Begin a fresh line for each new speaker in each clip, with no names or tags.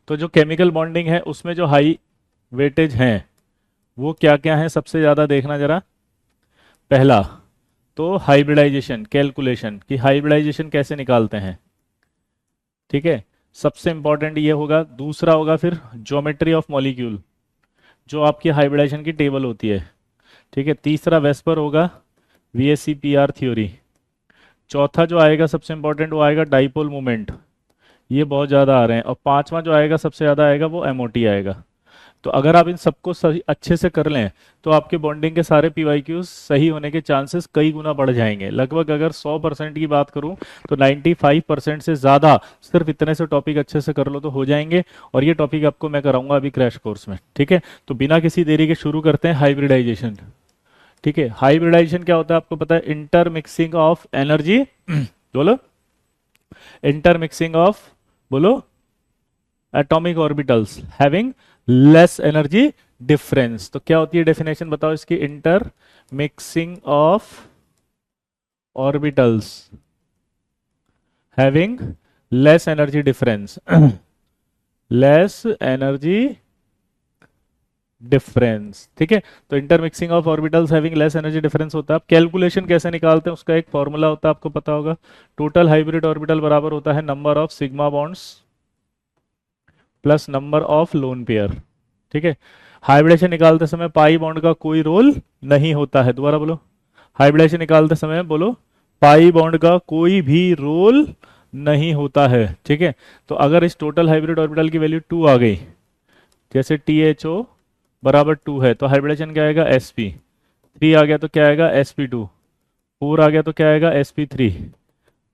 तो जो chemical bonding है उसमें जो हाई वेटेज हैं वो क्या क्या है सबसे ज़्यादा देखना जरा। पहला तो हाइब्रिडाइजेशन कैलकुलेशन, कि हाइब्रिडाइजेशन कैसे निकालते हैं। ठीक है, सबसे इंपॉर्टेंट ये होगा। दूसरा होगा फिर ज्योमेट्री ऑफ मॉलिक्यूल, जो आपकी हाइब्रिडाइजेशन की टेबल होती है। ठीक है, तीसरा वेस्पर होगा VSEPR थ्योरी। चौथा जो आएगा सबसे इंपॉर्टेंट वो आएगा डाइपोल मोमेंट, ये बहुत ज़्यादा आ रहे हैं। और पांचवा जो आएगा सबसे ज़्यादा आएगा वो MOT आएगा। तो अगर आप इन सबको सही अच्छे से कर लें तो आपके बॉन्डिंग के सारे PYQs सही होने के चांसेस कई गुना बढ़ जाएंगे। लगभग अगर 100% की बात करूं तो 95% से ज़्यादा सिर्फ इतने से टॉपिक अच्छे से कर लो तो हो जाएंगे। और ये टॉपिक आपको मैं कराऊंगा अभी क्रैश कोर्स में। ठीक है, तो बिना किसी देरी के शुरू करते हैं हाइब्रिडाइजेशन। ठीक है, हाइब्रिडाइजेशन क्या होता है आपको पता है? इंटरमिक्सिंग ऑफ एनर्जी बोलो, इंटरमिक्सिंग ऑफ, बोलो, atomic orbitals having less energy difference. तो क्या होती है डेफिनेशन बताओ इसकी? Inter mixing of orbitals having less energy difference less energy difference. ठीक है, तो intermixing of orbitals having less energy difference होता है। अब कैलकुलेशन कैसे निकालते हैं उसका एक फॉर्मूला होता है, आपको पता होगा। टोटल हाइब्रिड ऑर्बिटल बराबर होता है number of sigma bonds plus number of lone pair. ठीक है, हाइब्रिडेशन निकालते समय पाई बॉन्ड का कोई रोल नहीं होता है। दोबारा बोलो, हाइब्रिडेशन निकालते समय बोलो, पाई बॉन्ड का कोई भी रोल नहीं होता है। ठीक है, तो अगर इस टोटल हाइब्रिड ऑर्बिटल की वैल्यू 2 आ गई, जैसे THO बराबर 2 है, तो हाइब्रिडेशन क्या आएगा? sp3 आ गया तो क्या आएगा? sp2। 4 आ गया तो क्या आएगा? sp3।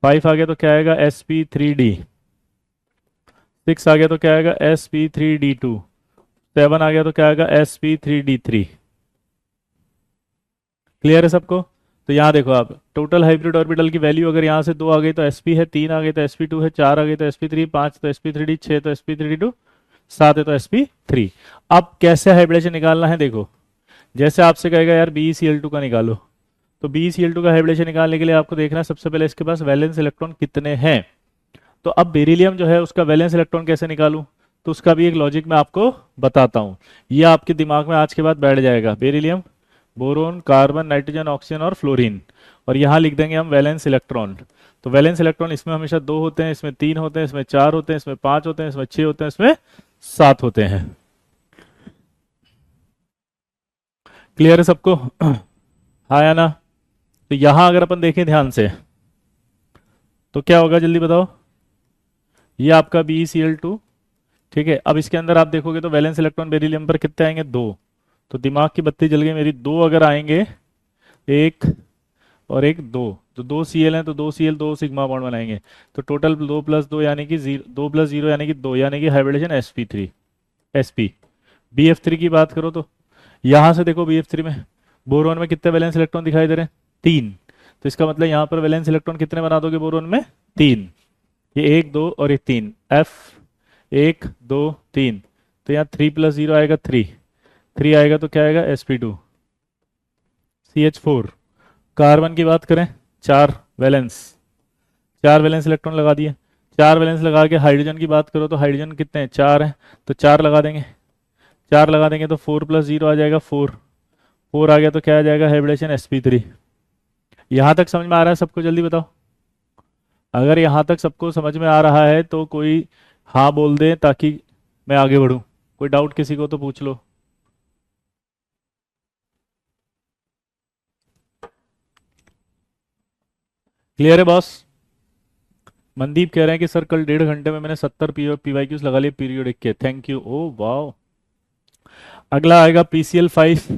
5 आ गया तो क्या आएगा? sp3d। 6 आ गया तो क्या आएगा? sp3d2। 7 आ गया तो क्या आएगा? sp3d3। क्लियर है सबको? तो यहाँ देखो आप, टोटल हाइब्रिड ऑर्बिटल की वैल्यू अगर यहाँ से 2 आ गई तो sp है, 3 आ गई तो sp2 है, 4 आ गई तो sp3, 5 तो sp3d, 6 तो sp3d2, 7 है तो sp3। अब कैसे हाइब्रिडेशन निकालना है देखो। जैसे आपसे कहेगा यार BeCl2 का निकालो, तो BeCl2 का हाइब्रिडेशन निकालने के लिए आपको देखना है सबसे पहले इसके पास वैलेंस इलेक्ट्रॉन कितने हैं। तो अब बेरिलियम जो है उसका वैलेंस इलेक्ट्रॉन कैसे निकालूं, तो उसका भी एक लॉजिक मैं आपको बताता हूं। ये आपके दिमाग में आज के बाद बैठ जाएगा। Beryllium, boron, carbon, nitrogen, oxygen और फ्लोरीन, और यहाँ लिख देंगे हम वैलेंस इलेक्ट्रॉन। तो वैलेंस इलेक्ट्रॉन इसमें हमेशा 2 होते हैं, इसमें 3 होते हैं, इसमें 4 होते हैं, इसमें 5 होते हैं, इसमें 6 होते हैं, इसमें 7 होते हैं। क्लियर है सबको? हाँ या ना? तो यहाँ अगर अपन देखें ध्यान से तो क्या होगा जल्दी बताओ। ये आपका BeCl2। ठीक है, अब इसके अंदर आप देखोगे तो वैलेंस इलेक्ट्रॉन बेरिलियम पर कितने आएंगे? 2। तो दिमाग की बत्ती जल गई मेरी। 2 अगर आएंगे, एक और एक, 2, तो 2 Cl हैं तो 2 Cl 2 सिग्मा बॉन्ड बनाएंगे। तो टोटल 2 + 2 यानी कि 0, 2 + 0 यानी कि 2, यानी कि हाइब्रिडेशन sp3 sp। BF3 की बात करो तो यहां से देखो, BF3 में बोरोन में कितने वैलेंस इलेक्ट्रॉन दिखाई दे रहे हैं? 3। तो इसका मतलब यहाँ पर वैलेंस इलेक्ट्रॉन कितने बना दोगे बोरोन में? 3। ये 1 2 और ये 3, F1 2 3। तो यहाँ 3 + 0 आएगा 3। 3 आएगा तो क्या आएगा? sp2 CH4। कार्बन की बात करें, 4 वैलेंस, 4 वैलेंस इलेक्ट्रॉन लगा दिए। 4 वैलेंस लगा के हाइड्रोजन की बात करो तो हाइड्रोजन कितने हैं? 4 हैं, तो 4 लगा देंगे। 4 लगा देंगे तो 4 + 0 आ जाएगा 4। 4 आ गया तो क्या आ जाएगा? Hybridisation sp3। यहाँ तक समझ में आ रहा है सबको? जल्दी बताओ। अगर यहाँ तक सबको समझ में आ रहा है तो कोई हाँ बोल दे ताकि मैं आगे बढ़ूँ। कोई डाउट किसी को तो पूछ लो। क्लियर है बॉस? मनदीप कह रहे हैं कि सर कल 1.5 घंटे में मैंने 70 PYQs लगा लिए पीरियोडिक के। Thank you. ओ वाह। अगला आएगा PCl5।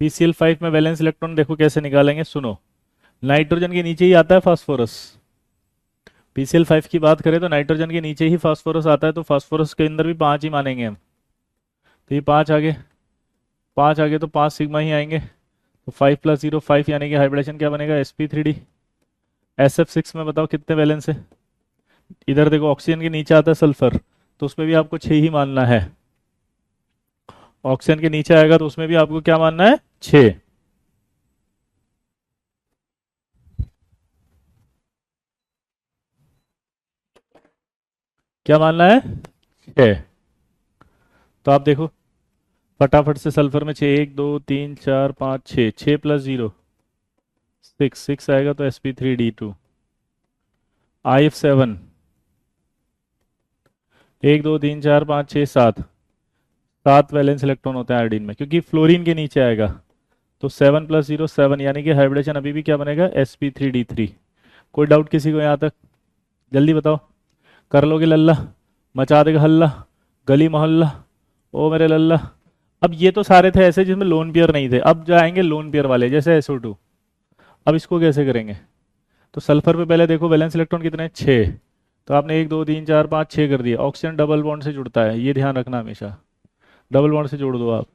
PCl5 में वैलेंस इलेक्ट्रॉन देखो कैसे निकालेंगे, सुनो। नाइट्रोजन के नीचे ही आता है फास्फोरस। PCl5 की बात करें तो नाइट्रोजन के नीचे ही फास्फोरस आता है, तो फास्फोरस के अंदर भी 5 ही मानेंगे हम। तो ये 5 आगे, 5 आगे तो 5 सिग्मा ही आएंगे। तो 5 + 0 5, यानी कि हाइब्रिडेशन क्या बनेगा? sp3d। SF6 में बताओ कितने वैलेंस है? इधर देखो, ऑक्सीजन के नीचे आता है सल्फर, तो उसमें भी आपको 6 ही मानना है। ऑक्सीजन के नीचे आएगा तो उसमें भी आपको क्या मानना है? 6। क्या मानना है? 6। तो आप देखो फटाफट से सल्फर में 6, 1 2 3 4 5 6, 6 + 0 6, 6 आएगा तो sp3d2। IF7 1 2 3 4 5 6 7, 7 वैलेंस इलेक्ट्रॉन होते हैं आयोडीन में क्योंकि फ्लोरीन के नीचे आएगा। तो 7 + 0 7, यानी कि हाइब्रिडेशन अभी भी क्या बनेगा, sp3d3। कोई डाउट किसी को यहाँ तक? जल्दी बताओ, कर लोगे लल्ला, मचा देगा हल्ला, गली मोहल्ला, ओ मेरे लल्ला। अब ये तो सारे थे ऐसे जिसमें लोन पेयर नहीं थे, अब जाएंगे लोन पेयर वाले जैसे SO2। अब इसको कैसे करेंगे? तो सल्फर पे पहले देखो वैलेंस इलेक्ट्रॉन कितने हैं, 6। तो आपने 1 2 3 4 5 6 कर दिया। ऑक्सीजन डबल बॉन्ड से जुड़ता है, ये ध्यान रखना हमेशा, डबल बॉन्ड से जोड़ दो आप।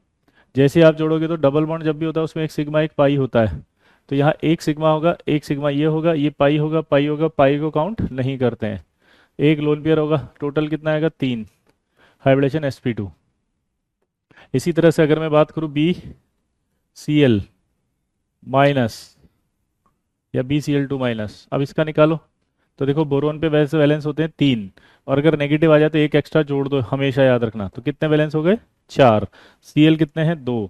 जैसे आप जोड़ोगे तो डबल बॉन्ड जब भी होता है उसमें एक सिग्मा एक पाई होता है। तो यहाँ एक सिग्मा होगा, एक सिग्मा ये होगा, ये पाई होगा, पाई होगा, पाई को काउंट नहीं करते हैं। एक लोन पेयर होगा, टोटल कितना आएगा, 3, हाइब्रिडेशन sp2। इसी तरह से अगर मैं बात करूँ BCl माइनस या BCl2 माइनस, अब इसका निकालो। तो देखो बोरोन पे वैसे वैलेंस होते हैं 3, और अगर नेगेटिव आ जाए तो एक एक्स्ट्रा जोड़ दो, हमेशा याद रखना। तो कितने वैलेंस हो गए, 4। Cl कितने हैं, 2।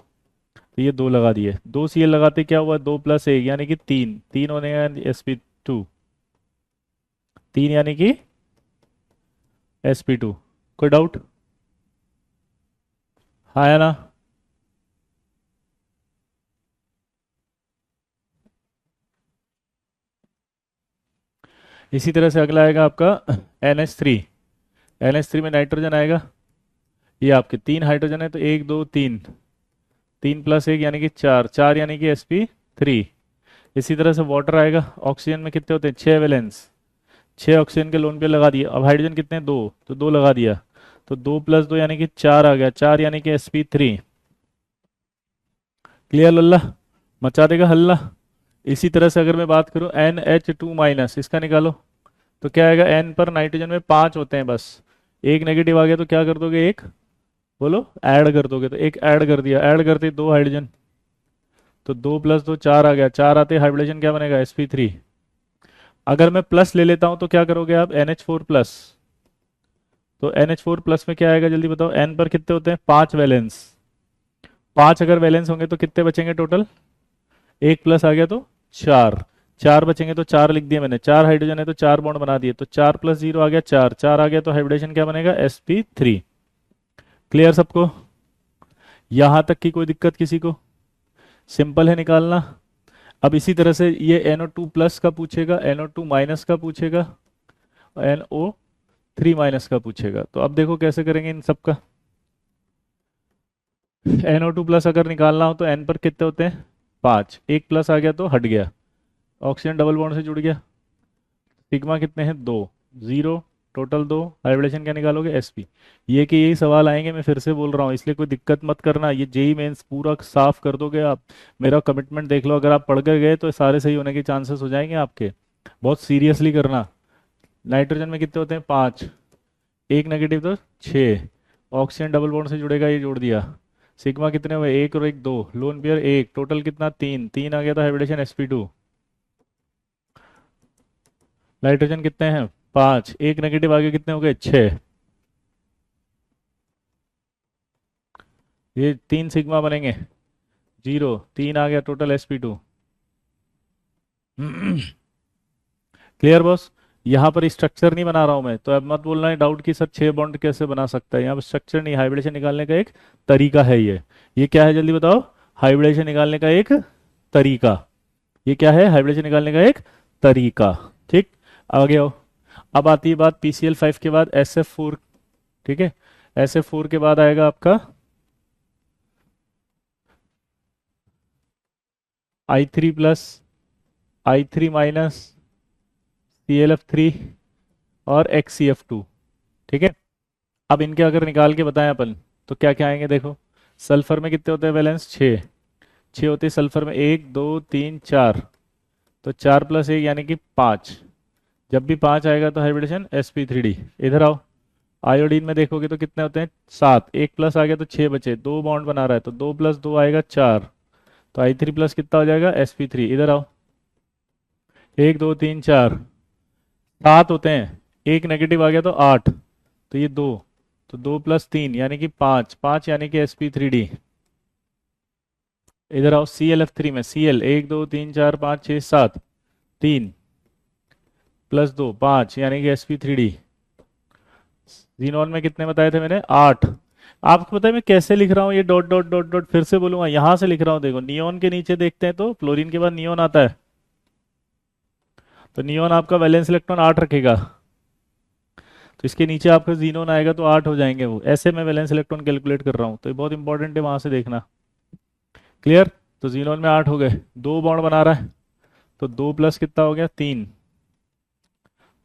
तो ये 2 लगा दिए, 2 Cl लगाते क्या हुआ, 2 + 1 यानी कि 3, 3 होने का sp2, 3 यानी कि sp2। कोई डाउट? हाँ या ना? इसी तरह से अगला आएगा आपका NH3। NH3 में नाइट्रोजन आएगा, ये आपके 3 हाइड्रोजन है तो 1 2 3, 3 + 1 यानी कि 4, 4 यानी कि sp3। इसी तरह से वाटर आएगा, ऑक्सीजन में कितने होते हैं, 6 वैलेंस, 6 ऑक्सीजन के लोन पे लगा दिए। अब हाइड्रोजन कितने हैं, 2, तो 2 लगा दिया। तो 2 + 2 यानी कि 4 आ गया, 4 यानी कि sp3। क्लियर लल्ला, मचा देगा हल्ला। इसी तरह से अगर मैं बात करूं NH2 माइनस, इसका निकालो। तो क्या आएगा, N पर नाइट्रोजन में 5 होते हैं बस, एक नेगेटिव आ गया तो क्या कर दोगे, एक बोलो ऐड कर दोगे। तो एक ऐड कर दिया, ऐड करते 2 हाइड्रोजन, तो 2 + 2 4 आ गया, 4 आते हाइब्रिडेशन क्या बनेगा, sp3। अगर मैं प्लस ले लेता हूं तो क्या करोगे आप, NH4+। तो NH4+ में क्या आएगा जल्दी बताओ, N पर कितने होते हैं, 5 वैलेंस, 5 अगर वैलेंस होंगे तो कितने बचेंगे टोटल, एक प्लस आ गया तो 4, 4 बचेंगे तो 4 लिख दिए मैंने, 4 हाइड्रोजन है तो 4 बॉन्ड बना दिए। तो 4 + 0 आ गया 4, 4 आ गया तो हाइब्रिडेशन क्या बनेगा, sp3। क्लियर सबको? यहां तक की कोई दिक्कत किसी को? सिंपल है निकालना। अब इसी तरह से ये NO2+ का पूछेगा, NO2- का पूछेगा, NO3- का पूछेगा। तो अब देखो कैसे करेंगे इन सब का। NO2+ अगर निकालना हो तो N पर कितने होते हैं, 5, एक प्लस आ गया तो हट गया, ऑक्सीजन डबल बॉन्ड से जुड़ गया। सिग्मा कितने हैं, 2, 0, टोटल 2, हाइब्रिडेशन क्या निकालोगे, sp। ये कि यही सवाल आएंगे, मैं फिर से बोल रहा हूँ, इसलिए कोई दिक्कत मत करना। ये जेई मेंस पूरा साफ कर दोगे आप, मेरा कमिटमेंट देख लो। अगर आप पढ़ कर गए तो सारे सही होने के चांसेस हो जाएंगे आपके। बहुत सीरियसली करना। नाइट्रोजन में कितने होते हैं, 5, एक नेगेटिव तो 6, ऑक्सीजन डबल बॉन्ड से जुड़ेगा, ये जोड़ दिया। सिग्मा कितने हुए, एक और एक 2, लोन पेयर 1, टोटल कितना, 3, 3 आ गया था हाइब्रिडेशन sp2। नाइट्रोजन कितने हैं, 5, एक नेगेटिव आगे कितने हो गए, 6, ये 3 सिग्मा बनेंगे, 0, 3 आ गया टोटल sp2। Clear boss? यहाँ पर स्ट्रक्चर नहीं बना रहा हूँ मैं, तो अब मत बोलना है डाउट कि सर 6 बॉन्ड कैसे बना सकता है। यहाँ पर स्ट्रक्चर नहीं, हाइब्रिडेशन निकालने का एक तरीका है ये क्या है जल्दी बताओ, हाइब्रिडेशन निकालने का एक तरीका। ये क्या है, हाइब्रिडेशन निकालने का एक तरीका। ठीक, आगे आओ। अब आती है बात PCl5 के बाद SF4। ठीक है, SF4 के बाद आएगा आपका I3+, I3-, ClF3 और XCF2। ठीक है, अब इनके अगर निकाल के बताएं अपन तो क्या क्या आएंगे देखो। सल्फर में कितने होते हैं वैलेंस, 6, 6 होते हैं सल्फर में, 1 2 3 4, तो 4 + 1 यानी कि 5। जब भी 5 आएगा तो हाइब्रिडेशन sp3d। इधर आओ, आयोडीन में देखोगे तो कितने होते हैं, 7, एक प्लस आ गया तो 6 बचे, 2 बॉन्ड बना रहा है तो 2 + 2 आएगा 4, तो I3+ कितना हो जाएगा, sp3। इधर आओ, 1 2 3 4, 7 होते हैं, एक नेगेटिव आ गया तो 8, तो ये 2, तो 2+3 यानी कि 5, 5 यानी कि sp3d। इधर आओ ClF3 में, Cl 1 2 3 4 5 6 7, 3 +2 5 यानी कि sp3d। जीनोन में कितने बताए थे मैंने? 8। आपको पता है मैं कैसे लिख रहा हूँ ये डॉट डॉट डॉट डॉट? फिर से बोलूंगा, यहां से लिख रहा हूँ। देखो नियोन के नीचे देखते हैं तो फ्लोरीन के बाद नियोन आता है, तो नियोन आपका वैलेंस इलेक्ट्रॉन 8 रखेगा, तो इसके नीचे आपका जीनोन आएगा तो 8 हो जाएंगे। वो ऐसे मैं वैलेंस इलेक्ट्रॉन कैलकुलेट कर रहा हूँ, तो ये बहुत इंपॉर्टेंट है, वहां से देखना। क्लियर? तो जीनोन में 8 हो गए, 2 बॉन्ड बना रहा है, तो 2 प्लस कितना हो गया? 3।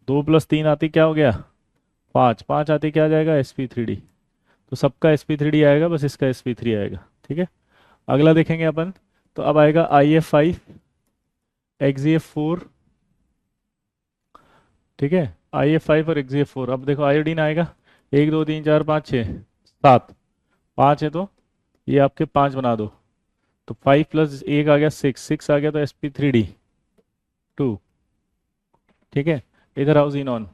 2+3 आती क्या हो गया? 5। 5 आती क्या आ जाएगा? sp3d। तो सबका sp3d आएगा, बस इसका sp3 आएगा। ठीक है, अगला देखेंगे अपन। तो अब आएगा IF5 XeF4। ठीक है, IF5 और XeF4। अब देखो आयोडीन आएगा, 1 2 3 4 5 6 7, 5 है तो ये आपके 5 बना दो, तो 5 + 1 आ गया 6, 6 आ गया तो sp3d 2। ठीक है, इधर आओ जीनोन,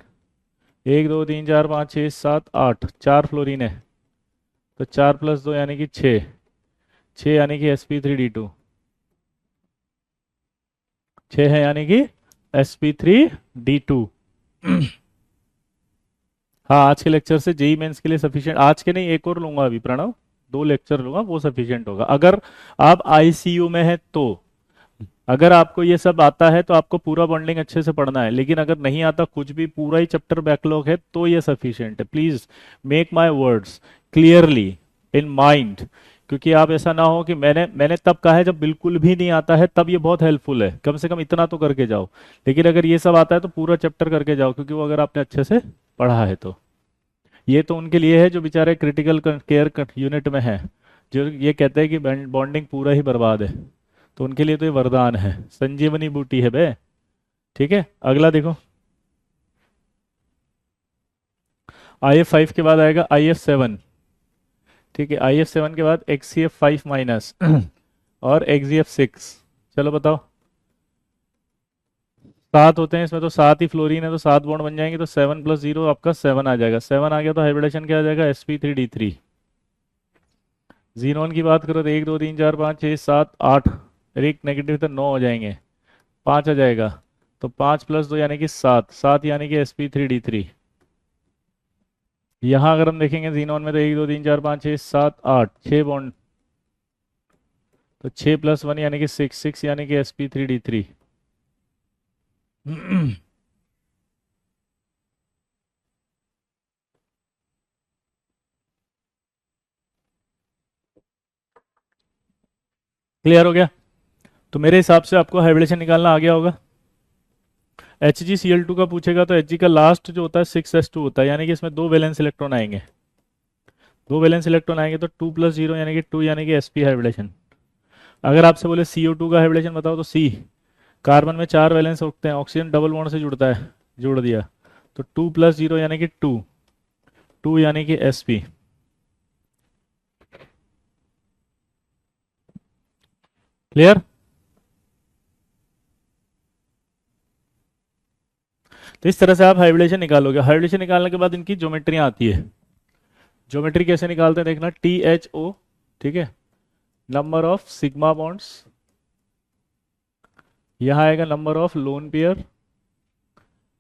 1 2 3 4 5 6 7 8, 4 फ्लोरीन है, तो 4 + 2 यानी कि 6, 6 यानी कि sp3d2। 6 है यानी कि sp3d2। हाँ, आज के लेक्चर से जेई मेंस के लिए सफिशिएंट, आज के नहीं एक और लूंगा अभी प्रणव, 2 लेक्चर लूंगा, वो सफिशिएंट होगा अगर आप आईसीयू में है तो। अगर आपको ये सब आता है तो आपको पूरा बॉन्डिंग अच्छे से पढ़ना है, लेकिन अगर नहीं आता, कुछ भी पूरा ही चैप्टर बैकलॉग है, तो ये सफिशिएंट है। Please make my words clearly in mind, क्योंकि आप ऐसा ना हो कि मैंने तब कहा है जब बिल्कुल भी नहीं आता है, तब ये बहुत हेल्पफुल है, कम से कम इतना तो करके जाओ। लेकिन अगर ये सब आता है तो पूरा चैप्टर करके जाओ, क्योंकि वो अगर आपने अच्छे से पढ़ा है तो। ये तो उनके लिए है जो बेचारे क्रिटिकल केयर यूनिट में है, जो ये कहते हैं कि बॉन्डिंग पूरा ही बर्बाद है, तो उनके लिए तो ये वरदान है, संजीवनी बूटी है बे। ठीक है, अगला देखो। IF5 के बाद आएगा IF7। ठीक है, IF7 के बाद XCF5- और XeF6। चलो बताओ, 7 होते हैं इसमें, तो 7 ही फ्लोरीन है, तो 7 बॉन्ड बन जाएंगे, तो 7 + 0 आपका 7 आ जाएगा। 7 आ गया तो हाइब्रिडेशन क्या आ जाएगा? sp3d3। जीनोन की बात करो तो 1 2 3 4 5 6 7 8, एक नेगेटिव तो 9 हो जाएंगे, 5 आ जाएगा, तो 5 + 2 यानी कि 7, 7 यानी कि sp3d3। यहाँ अगर हम देखेंगे जीनोन में तो 1 2 3 4 5 6 7 8, 6 बॉन्ड, तो 6 + 1 यानी कि 6, 6 यानी कि sp3d3। क्लियर हो गया? तो मेरे हिसाब से आपको हाइब्रिडेशन निकालना आ गया होगा। HgCl2 का पूछेगा तो Hg का लास्ट जो होता है 6s2 होता है, यानी कि इसमें 2 वैलेंस इलेक्ट्रॉन आएंगे, 2 वैलेंस इलेक्ट्रॉन आएंगे, तो 2 + 0 यानी कि 2 यानी कि sp हाइब्रिडेशन। अगर आपसे बोले CO2 का हाइब्रिडेशन बताओ, तो C, कार्बन में 4 वैलेंस होते हैं, ऑक्सीजन डबल बॉन्ड से जुड़ता है, जोड़ दिया, तो 2 + 0 यानी कि 2, 2 यानी कि sp। क्लियर? तो इस तरह से आप हाइब्रिडेशन निकालोगे। हाइब्रिडेशन निकालने के बाद इनकी ज्योमेट्री आती है। ज्योमेट्री कैसे निकालते हैं देखना, THO। ठीक है, नंबर ऑफ सिग्मा बॉन्ड्स, यहाँ आएगा नंबर ऑफ लोन पेयर,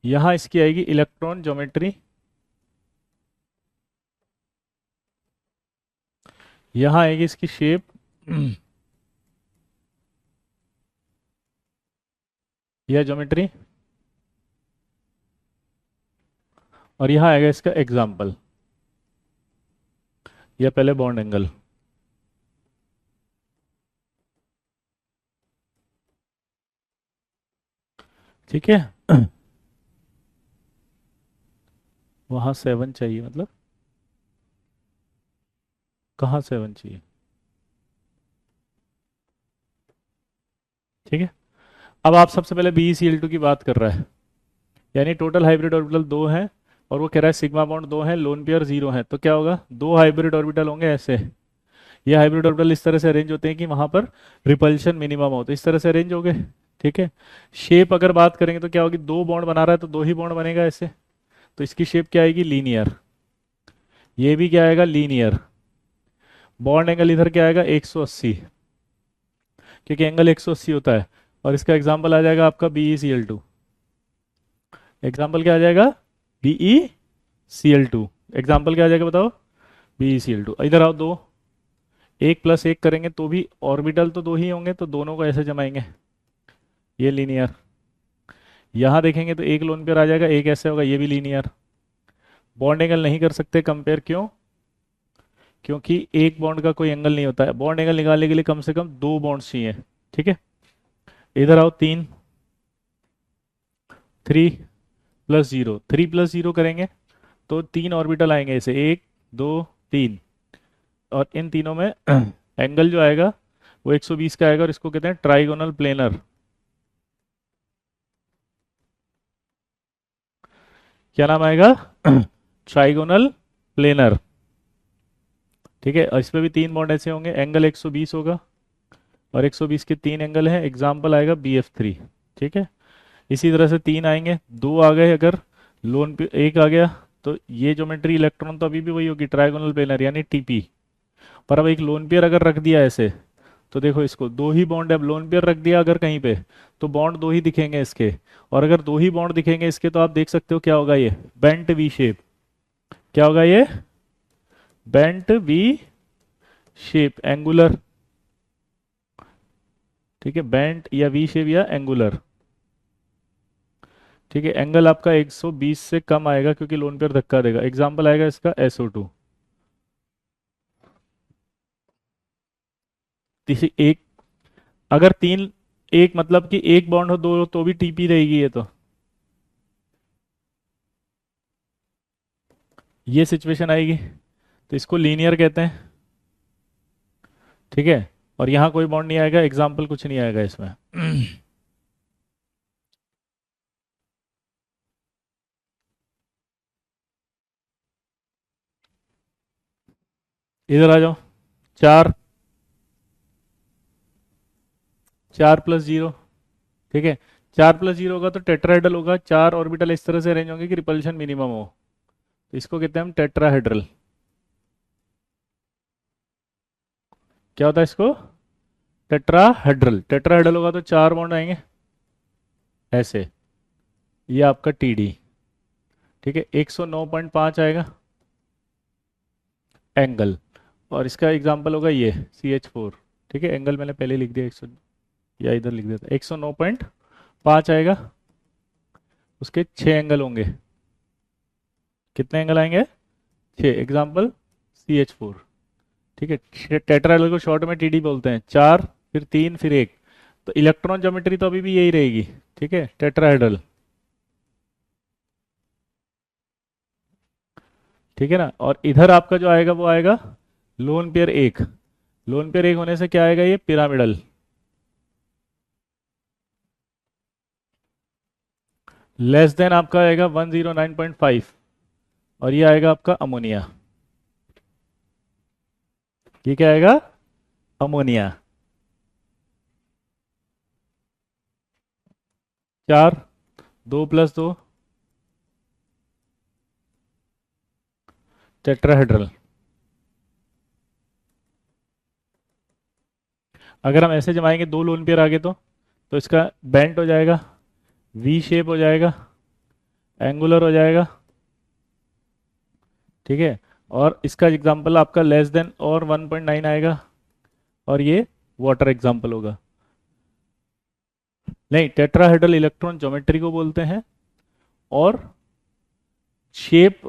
यहाँ इसकी आएगी इलेक्ट्रॉन ज्योमेट्री, यहाँ आएगी इसकी शेप, यह ज्योमेट्री, और यहाँ आएगा इसका एग्जाम्पल, यह पहले बॉन्ड एंगल। ठीक है, वहां 7 चाहिए मतलब, कहाँ 7 चाहिए? ठीक है, अब आप सबसे पहले BeCl2 की बात कर रहा है, यानी टोटल हाइब्रिड ऑर्बिटल 2 है, और वो कह रहा है सिग्मा बॉन्ड 2 है, लोन पेयर 0 है, तो क्या होगा? 2 हाइब्रिड ऑर्बिटल होंगे ऐसे। ये हाइब्रिड ऑर्बिटल इस तरह से अरेंज होते हैं कि वहां पर रिपल्शन मिनिमम हो, तो इस तरह से अरेंज हो गए। ठीक है, शेप अगर बात करेंगे तो क्या होगी? 2 बॉन्ड बना रहा है तो 2 ही बॉन्ड बनेगा ऐसे, तो इसकी शेप क्या आएगी? लीनियर। ये भी क्या आएगा, लीनियर। बॉन्ड एंगल इधर क्या आएगा, 180, क्योंकि एंगल 180 होता है। और इसका एग्जाम्पल आ जाएगा आपका BeCl2। एग्जाम्पल क्या आ जाएगा, BeCl2। एग्जाम्पल क्या आ जाएगा बताओ, BeCl2। इधर आओ, दो, एक प्लस एक करेंगे तो भी ऑर्बिटल तो दो ही होंगे, तो दोनों को ऐसे जमाएंगे, ये लीनियर। यहाँ देखेंगे तो एक लोन पेयर आ जाएगा, एक ऐसे होगा, ये भी लीनियर। बॉन्ड एंगल नहीं कर सकते कंपेयर, क्यों, क्योंकि एक बॉन्ड का कोई एंगल नहीं होता है। बॉन्ड एंगल निकालने के लिए कम से कम दो बॉन्ड्स चाहिए। ठीक है, इधर आओ, तीन, 3 + 0, 3 + 0 करेंगे तो तीन ऑर्बिटल आएंगे ऐसे, एक, दो, तीन। और इन तीनों में एंगल जो आएगा वो 120 का आएगा, और इसको कहते हैं ट्राइगोनल प्लेनर। क्या नाम आएगा, ट्राइगोनल प्लेनर। ठीक है, और इसमें भी तीन बॉन्ड ऐसे होंगे, एंगल 120 होगा, और 120 के तीन एंगल हैं, एग्जाम्पल आएगा BF3। ठीक है, इसी तरह से तीन आएंगे, दो आ गए अगर, लोन पे एक आ गया, तो ये ज्योमेट्री इलेक्ट्रॉन तो अभी भी वही होगी, ट्राइगोनल प्लेनर यानी TP। पर अब एक लोन पेयर अगर रख दिया ऐसे, तो देखो इसको, दो ही बॉन्ड है, अब लोन पेयर रख दिया अगर कहीं पे, तो बॉन्ड दो ही दिखेंगे इसके। और अगर दो ही बॉन्ड दिखेंगे इसके, तो आप देख सकते हो क्या होगा, ये बेंट वी शेप। क्या होगा ये, बेंट वी शेप, एंगुलर। ठीक है, बेंट या वी शेप या एंगुलर। ठीक है, एंगल आपका 120 से कम आएगा, क्योंकि लोन पेयर धक्का देगा। एग्जाम्पल आएगा इसका SO2। किसी एक, अगर तीन, एक मतलब कि एक बॉन्ड हो, दो हो, तो भी TP रहेगी ये तो। ये सिचुएशन आएगी, तो इसको लीनियर कहते हैं। ठीक है, और यहाँ कोई बॉन्ड नहीं आएगा, एग्जाम्पल कुछ नहीं आएगा इसमें। इधर आ जाओ, चार, 4 + 0। ठीक है, 4 + 0 होगा तो टेट्राहेड्रल होगा, चार ऑर्बिटल इस तरह से अरेंज होंगे कि रिपल्शन मिनिमम हो, तो इसको कहते हैं हम टेट्राहेड्रल। क्या होता है इसको, टेट्राहेड्रल। टेट्राहेड्रल होगा तो चार बॉन्ड आएंगे ऐसे, ये आपका TD। ठीक है, 109.5 आएगा एंगल, और इसका एग्जाम्पल होगा ये CH4। ठीक है, एंगल मैंने पहले लिख दिया 100, या इधर लिख दिया था, 109.5 आएगा। उसके छः एंगल होंगे, कितने एंगल आएंगे, छः। Example CH4। ठीक है, टेट्राहेड्रल को शॉर्ट में TD बोलते हैं, चार, फिर तीन, फिर एक। तो इलेक्ट्रॉन ज्योमेट्री तो अभी भी यही रहेगी। ठीक है, टेट्राहेड्रल। ठीक है ना, और इधर आपका जो आएगा वो आएगा लोन पेयर एक। लोन पेयर एक होने से क्या आएगा, ये पिरामिडल। लेस देन आपका आएगा 109.5, और ये आएगा आपका अमोनिया। ये क्या आएगा, अमोनिया। चार, 2 + 2, टेट्राहेड्रल। अगर हम ऐसे जमाएंगे दो लोन पेयर आगे, तो इसका बेंट हो जाएगा, वी शेप हो जाएगा, एंगुलर हो जाएगा। ठीक है, और इसका एग्जांपल आपका लेस देन और 1.9 आएगा, और ये वाटर एग्जांपल होगा। नहीं, टेट्राहेड्रल इलेक्ट्रॉन ज्योमेट्री को बोलते हैं, और शेप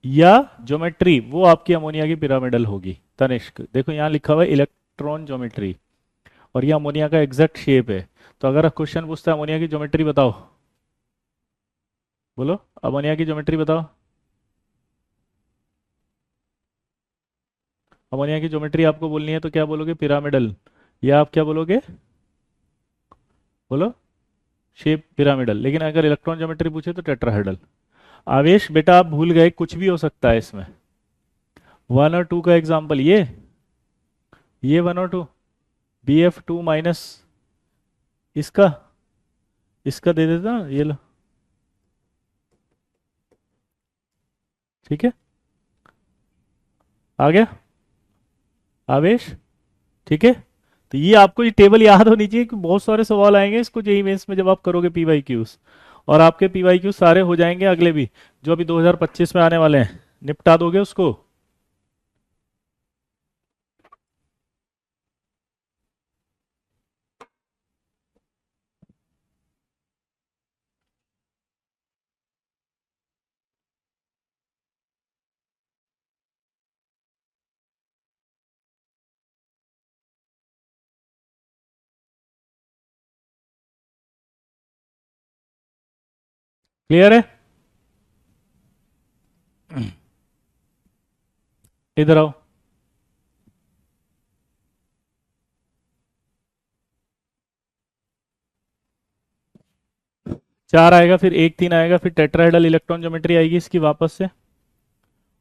या ज्योमेट्री वो आपकी अमोनिया की पिरामिडल होगी। तनिष्क देखो, यहाँ लिखा हुआ है इलेक्ट्रॉन ज्योमेट्री, और ये अमोनिया का एग्जैक्ट शेप है। तो अगर क्वेश्चन पूछता है अमोनिया की ज्योमेट्री बताओ, बोलो अमोनिया की ज्योमेट्री बताओ। अमोनिया की ज्योमेट्री आपको बोलनी है तो क्या बोलोगे, पिरामिडल, या आप क्या बोलोगे, बोलो शेप पिरामिडल। लेकिन अगर इलेक्ट्रॉन ज्योमेट्री पूछे तो टेट्राहेड्रल। आवेश बेटा आप भूल गए, कुछ भी हो सकता है इसमें। 1 और 2 का एग्जाम्पल ये 1 और 2, BF2 माइनस इसका, इसका दे देता ना, ये लो। ठीक है, आ गया आवेश? ठीक है। तो ये आपको ये टेबल याद होनी चाहिए कि बहुत सारे सवाल आएंगे इसको जेईई मेंस में जब आप करोगे पीवाईक्यूज, और आपके पीवाईक्यू सारे हो जाएंगे अगले भी, जो अभी 2025 में आने वाले हैं, निपटा दोगे उसको। क्लियर है? इधर आओ। 4 आएगा, फिर 1 3 आएगा, फिर टेट्राहेड्रल इलेक्ट्रॉन ज्योमेट्री आएगी इसकी वापस से,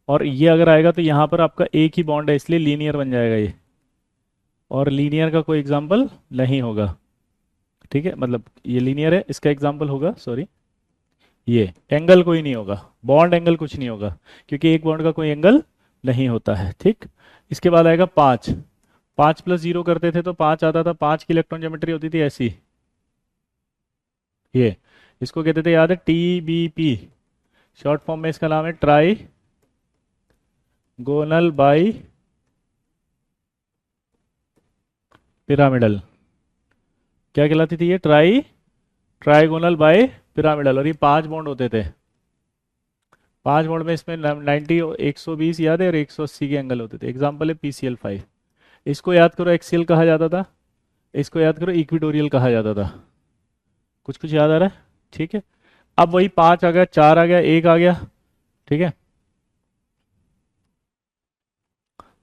और ये अगर आएगा तो यहाँ पर आपका एक ही बॉन्ड है इसलिए लीनियर बन जाएगा ये, और लीनियर का कोई एग्जाम्पल नहीं होगा। ठीक है, मतलब ये लीनियर है, इसका एग्जाम्पल होगा, सॉरी, ये एंगल कोई नहीं होगा, बॉन्ड एंगल कुछ नहीं होगा, क्योंकि एक बॉन्ड का कोई एंगल नहीं होता है। ठीक। इसके बाद आएगा 5, 5+0 करते थे तो 5 आता था, 5 की इलेक्ट्रॉन ज्योमेट्री होती थी ऐसी, ये इसको कहते थे, याद है, TBP, शॉर्ट फॉर्म में इसका नाम है ट्राई गोनल बाई पिरामिडल। क्या कहलाती थी ये? ट्राइगोनल बाय पिरामिडल, और ये 5 बॉन्ड होते थे। 5 बॉन्ड में इसमें 90 120 याद है, और 180 के एंगल होते थे। एग्जाम्पल है PCl5। इसको याद करो एक्सियल कहा जाता था, इसको याद करो इक्विटोरियल कहा जाता था। कुछ कुछ याद आ रहा है? ठीक है। अब वही 5 आ गया, 4 आ गया, 1 आ गया, ठीक है,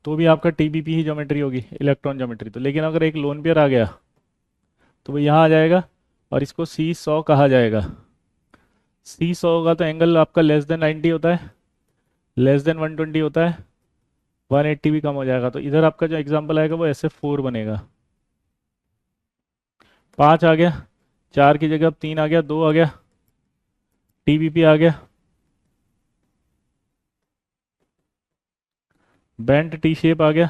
तो भी आपका TBP ही ज्योमेट्री होगी, इलेक्ट्रॉन ज्योमेट्री। तो लेकिन अगर एक लोन पेयर आ गया तो वो यहाँ आ जाएगा, और इसको C100 कहा जाएगा। C100 होगा तो एंगल आपका लेस देन 90 होता है, लेस देन 120 होता है, 180 भी कम हो जाएगा। तो इधर आपका जो एग्जाम्पल आएगा वो SF4 बनेगा। 5 आ गया, 4 की जगह अब 3 आ गया, 2 आ गया, TBP आ गया, बेंट टी शेप आ गया,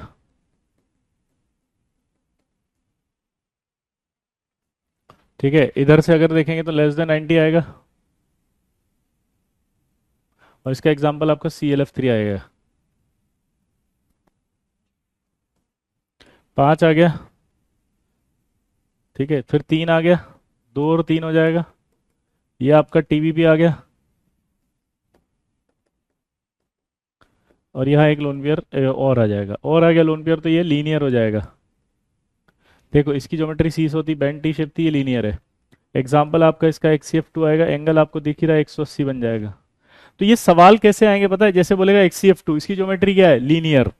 ठीक है। इधर से अगर देखेंगे तो लेस देन 90 आएगा, और इसका एग्जाम्पल आपका ClF3 आएगा। 5 आ गया, ठीक है, फिर 3 आ गया, 2 और 3 हो जाएगा, ये आपका TBP आ गया, और यहाँ एक लोन पेयर और आ जाएगा, और आ गया लोन पेयर, तो ये लीनियर हो जाएगा। देखो इसकी ज्योमेट्री सीस होती, बेंट टी शेप थी, ये लीनियर है। एग्जाम्पल आपका इसका XCF2 आएगा, एंगल आपको दिख ही रहा है 180 बन जाएगा। तो ये सवाल कैसे आएंगे पता है? जैसे बोलेगा XCF2 इसकी ज्योमेट्री क्या है? लीनियर।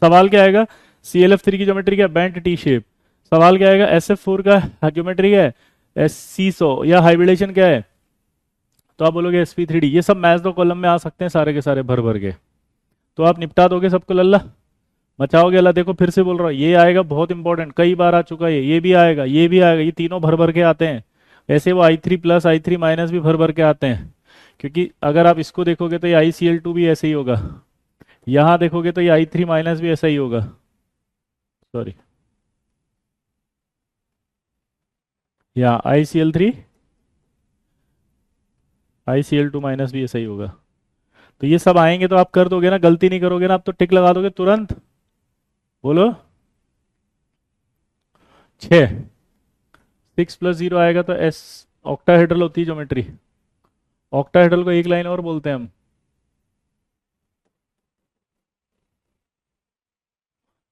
सवाल क्या आएगा? ClF3 की ज्योमेट्री क्या है? Bent T shape. सवाल क्या आएगा? SF4 का ज्योमेट्री क्या है? C100 या हाइब्रिडेशन क्या है? तो आप बोलोगे sp3d। ये सब मैच दो कॉलम में आ सकते हैं सारे के सारे भर भर के, तो आप निपटा दोगे सबको, लल्ला मचाओगे अल्लाह। देखो फिर से बोल रहा हूँ, ये आएगा बहुत इंपॉर्टेंट, कई बार आ चुका है, ये भी आएगा, ये भी आएगा, ये तीनों भर भर के आते हैं। ऐसे वो I3+ I3- भी भर भर के आते हैं, क्योंकि अगर आप इसको देखोगे तो ये ICl2 भी ऐसे ही होगा, यहाँ देखोगे तो ये I3- भी ऐसा ही होगा, सॉरी, यहाँ ICl2- भी ऐसा ही होगा। तो ये सब आएंगे तो आप कर दोगे ना, गलती नहीं करोगे ना, आप तो टिक लगा दोगे तुरंत। बोलो। 6, 6+0 आएगा तो S ऑक्टाहेड्रल होती है ज्योमेट्री। ऑक्टाहेड्रल को एक लाइन और बोलते हैं हम,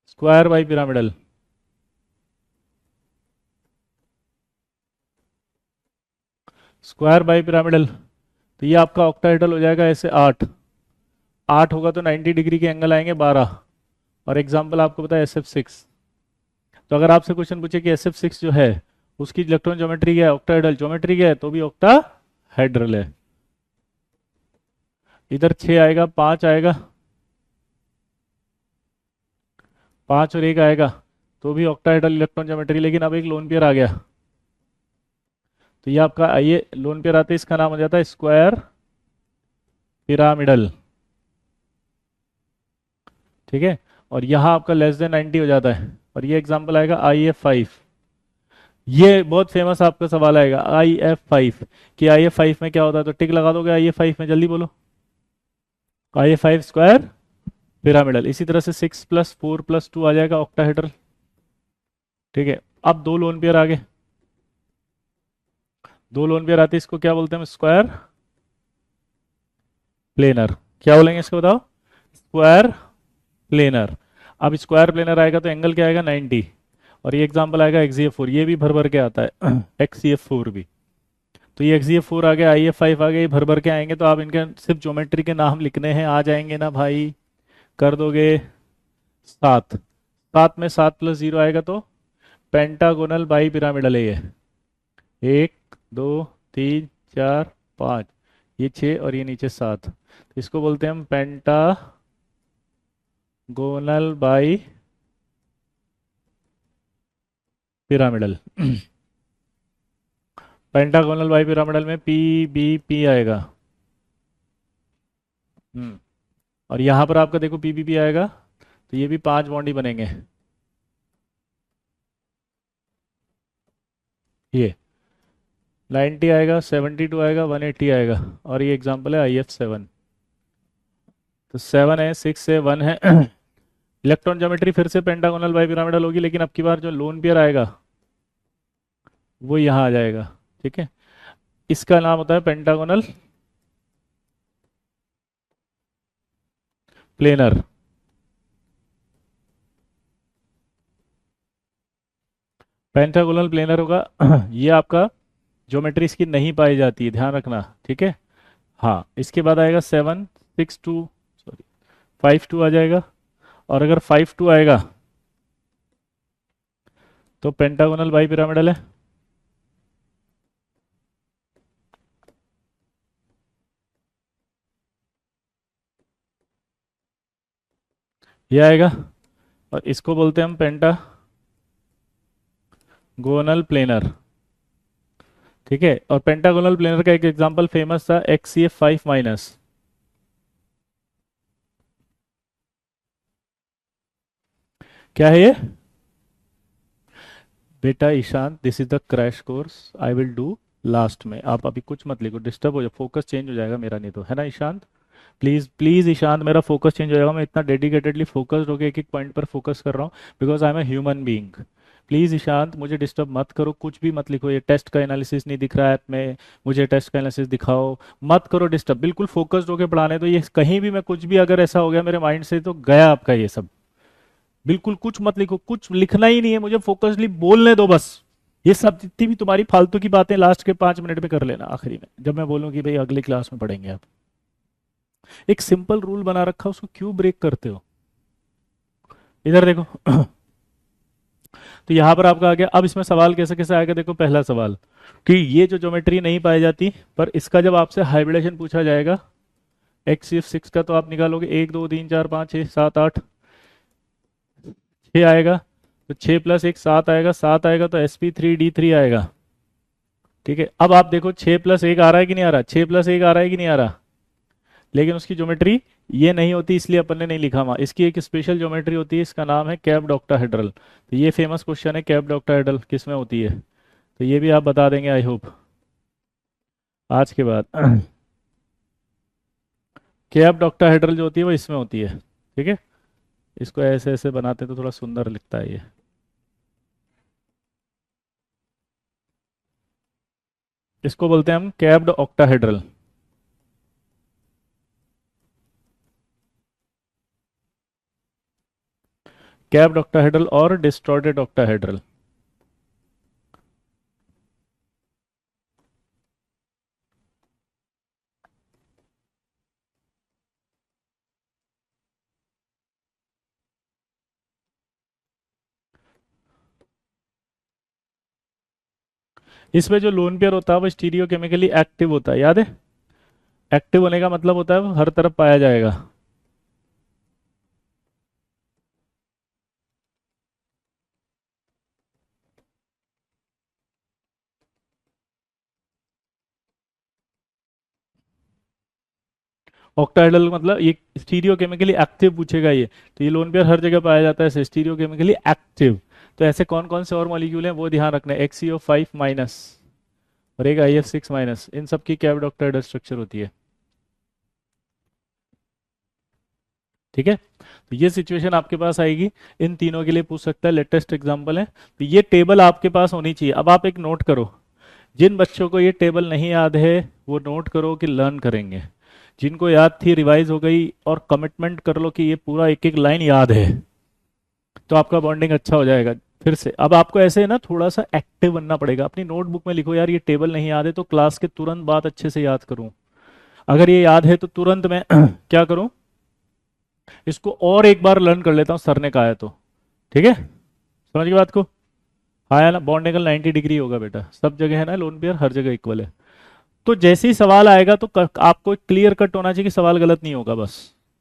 square bi pyramidal. Square bi pyramidal, तो ये आपका ऑक्टाहेड्रल हो जाएगा ऐसे 8, 8 होगा तो 90 डिग्री के एंगल आएंगे 12, और एग्जाम्पल आपको पता है SF6। तो अगर आपसे क्वेश्चन पूछे कि SF6 जो है उसकी इलेक्ट्रॉन ज्योमेट्री क्या है, ऑक्टाहेड्रल ज्योमेट्री क्या है, तो भी ऑक्टाहेड्रल है। इधर 6 आएगा, 5 आएगा, 5 और 1 आएगा, तो भी ऑक्टाहेड्रल इलेक्ट्रॉन ज्योमेट्री। लेकिन अब एक लोन पेयर आ गया, तो ये आपका, ये लोन पेयर आते हैं, इसका नाम हो जाता है स्क्वायर पिरामिडल। ठीक है, और यहाँ आपका लेस देन 90 हो जाता है, और ये एग्जांपल आएगा IF5। ये बहुत फेमस आपका सवाल आएगा IF5, कि IF5 में क्या होता है, तो टिक लगा दोगे IF5 में, जल्दी बोलो। IF5 square pyramidal. इसी तरह से 6+4+2 आ जाएगा ऑक्टाहेड्रल। ठीक है, अब दो लोन पेयर आ गए, दो लोन पेयर आते हैं, इसको क्या बोलते हैं हम, स्क्वायर प्लेनर। क्या बोलेंगे इसको बताओ, स्क्वायर प्लेनर। अब स्क्वायर प्लेनर आएगा तो एंगल क्या आएगा, 90। और ये एग्जांपल आएगा XEF4, ये भी भर भर के आता है XEF4 भी। तो ये XEF4 आ गया, IF5 आ गया, ये भर भर के आएंगे, तो आप इनके सिर्फ ज्योमेट्री के नाम लिखने हैं, आ जाएंगे ना भाई, कर दोगे। 7, 7 में 7+0 आएगा तो पेंटागोनल बाई पिरामिडल है ये। 1 2 3 4 5, ये 6 और ये नीचे 7, तो इसको बोलते हैं हम pentagonal bi pyramidal pentagonal bi pyramidal में PBP आएगा। हम्म, और यहाँ पर आपका देखो PBP आएगा, तो ये भी 5 बॉन्ड ही बनेंगे। ये 90 आएगा, 72 आएगा, 180 आएगा, और ये एग्जांपल है IF7। तो 7 है, 6 है, 1 है इलेक्ट्रॉन ज्योमेट्री फिर से पेंटागोनल बाई पिरामिडल होगी, लेकिन अब की बार जो लोन पेयर आएगा वो यहाँ आ जाएगा। ठीक है, इसका नाम होता है पेंटागोनल प्लेनर। पेंटागोनल प्लेनर होगा ये आपका ज्योमेट्री इसकी नहीं पाई जाती है, ध्यान रखना। ठीक है, हाँ, इसके बाद आएगा 7 6 2, सॉरी 5 2 आ जाएगा, और अगर 5 2 आएगा तो पेंटागोनल बाई पिरामिडल है। ये आएगा, और इसको बोलते हैं हम पेंटागोनल प्लेनर। ठीक है, और पेंटागोनल प्लेनर का एक एग्जांपल फेमस था XCF5-। क्या है ये बेटा Ishaan, this is the crash course, I will do last में। आप अभी कुछ मत लिखो, डिस्टर्ब हो जाए, फोकस चेंज हो जाएगा मेरा, नहीं तो, है ना ईशांत। प्लीज प्लीज ईशांत, मेरा फोकस चेंज हो जाएगा, मैं इतना डेडिकेटेडली फोकस्ड होकर एक एक पॉइंट पर फोकस कर रहा हूँ, because I am a human being. Please Ishant, मुझे डिस्टर्ब मत करो, कुछ भी मत लिखो, ये टेस्ट का एनालिसिस नहीं दिख रहा है ऐप में, मुझे टेस्ट का एनालिसिस दिखाओ, मत करो डिस्टर्ब, बिल्कुल फोकस्ड होकर पढ़ाने। तो ये कहीं भी मैं कुछ भी अगर ऐसा हो गया मेरे माइंड से तो गया आपका ये सब। बिल्कुल कुछ मत लिखो, कुछ लिखना ही नहीं है, मुझे फोकसली बोलने दो बस। ये सब जितनी भी तुम्हारी फालतू की बातें लास्ट के 5 मिनट में कर लेना, आखिरी में जब मैं बोलूँ कि भाई अगली क्लास में पढ़ेंगे आप। एक सिंपल रूल बना रखा, उसको क्यों ब्रेक करते हो। इधर देखो तो यहां पर आपका आ गया। अब इसमें सवाल कैसे कैसे आएगा, देखो पहला सवाल कि ये जो ज्योमेट्री नहीं पाई जाती, पर इसका जब आपसे हाइब्रिडेशन पूछा जाएगा XCF6 का, तो आप निकालोगे 1 2 3 4 5 6 7 8, 6 आएगा, तो 6+1 7 आएगा, 7 आएगा तो sp3d3 आएगा। ठीक है, अब आप देखो 6+1 आ रहा है कि नहीं आ रहा, 6+1 आ रहा है कि नहीं आ रहा, लेकिन उसकी ज्योमेट्री ये नहीं होती, इसलिए अपन ने नहीं लिखा वहाँ। इसकी एक स्पेशल ज्योमेट्री होती है, इसका नाम है कैप्ड ऑक्टाहेड्रल। तो ये फेमस क्वेश्चन है, कैप्ड ऑक्टाहेड्रल किस में होती है, तो ये भी आप बता देंगे आई होप आज के बाद कैप्ड ऑक्टाहेड्रल जो होती है वो इसमें होती है। ठीक है, इसको ऐसे ऐसे बनाते हैं तो थोड़ा सुंदर लिखता है ये। इसको बोलते हैं हम कैप्ड ऑक्टाहेड्रल। कैप्ड ऑक्टाहेड्रल और डिस्टॉर्टेड ऑक्टाहेड्रल। इसमें जो लोन पेयर होता है वो स्टीरियो केमिकली एक्टिव होता है, याद है। एक्टिव होने का मतलब होता है वो हर तरफ पाया जाएगा। ऑक्टाहेड्रल मतलब ये स्टीरियो केमिकली एक्टिव पूछेगा ये, तो ये लोन पेयर हर जगह पाया जाता है स्टीरियो केमिकली एक्टिव। तो ऐसे कौन कौन से और मॉलिक्यूल हैं वो ध्यान रखना है, XCO5 माइनस और एक IF6 माइनस, इन सब की कैप्ड ऑक्टाहेड्रल स्ट्रक्चर होती है। ठीक है, तो ये सिचुएशन आपके पास आएगी, इन तीनों के लिए पूछ सकता है, लेटेस्ट एग्जांपल है। तो ये टेबल आपके पास होनी चाहिए। अब आप एक नोट करो, जिन बच्चों को ये टेबल नहीं याद है वो नोट करो कि लर्न करेंगे, जिनको याद थी रिवाइज हो गई, और कमिटमेंट कर लो कि ये पूरा एक एक लाइन याद है, तो आपका बॉन्डिंग अच्छा हो जाएगा। फिर से अब आपको ऐसे है ना थोड़ा सा एक्टिव बनना पड़ेगा, अपनी नोटबुक में लिखो यार ये टेबल नहीं याद है तो क्लास के तुरंत बाद अच्छे से याद करूं, अगर ये याद है तो तुरंत मैं क्या करूं, इसको और एक बार लर्न कर लेता हूं, सर ने कहा है तो। ठीक है, समझ गई बात को। हाँ है ना, बॉन्ड एंगल 90 डिग्री होगा बेटा, सब जगह है ना, लोन पेयर हर जगह इक्वल है। तो जैसे ही सवाल आएगा तो आपको क्लियर कट होना चाहिए कि सवाल गलत नहीं होगा बस।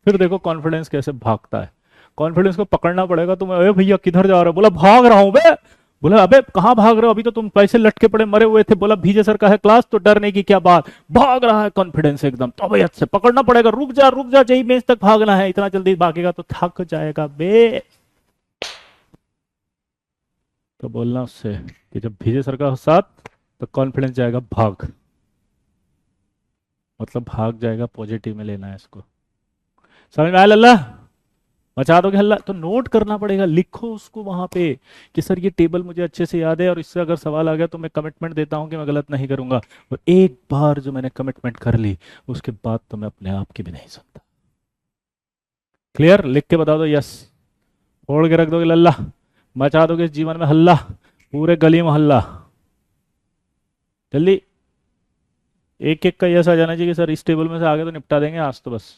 फिर देखो कॉन्फिडेंस कैसे भागता है, कॉन्फिडेंस को पकड़ना पड़ेगा तुम्हें। अरे भैया किधर जा रहे हो, बोला भाग रहा हूं बे। बोला अबे कहाँ भाग रहे हो, अभी तो तुम पैसे लटके पड़े मरे हुए थे। बोला भीजे सर का है क्लास तो डरने की क्या बात, भाग रहा है कॉन्फिडेंस एकदम, तो भाई अच्छे पकड़ना पड़ेगा, रुक जा यही बेंच तक भागना है, इतना जल्दी भागेगा तो थक जाएगा बे। तो बोलना उससे कि जब भीजे सर का साथ तो कॉन्फिडेंस जाएगा भाग, मतलब भाग जाएगा, पॉजिटिव में लेना है इसको। समझ में आया लल्ला, मचा दोगे हल्ला। तो नोट करना पड़ेगा, लिखो उसको वहां पे कि सर ये टेबल मुझे अच्छे से याद है और इससे अगर सवाल आ गया तो मैं कमिटमेंट देता हूं कि मैं गलत नहीं करूंगा। और एक बार जो मैंने कमिटमेंट कर ली उसके बाद तो मैं अपने आप की भी नहीं सुनता। क्लियर, लिख के बता दो यस, फोड़ के रख दोगे लल्ला, मचा दोगे इस जीवन में हल्ला, पूरे गली मोहल्ला। जल्दी एक एक का यस आ जाना चाहिए कि सर इस टेबल में से आगे तो निपटा देंगे आज तो बस।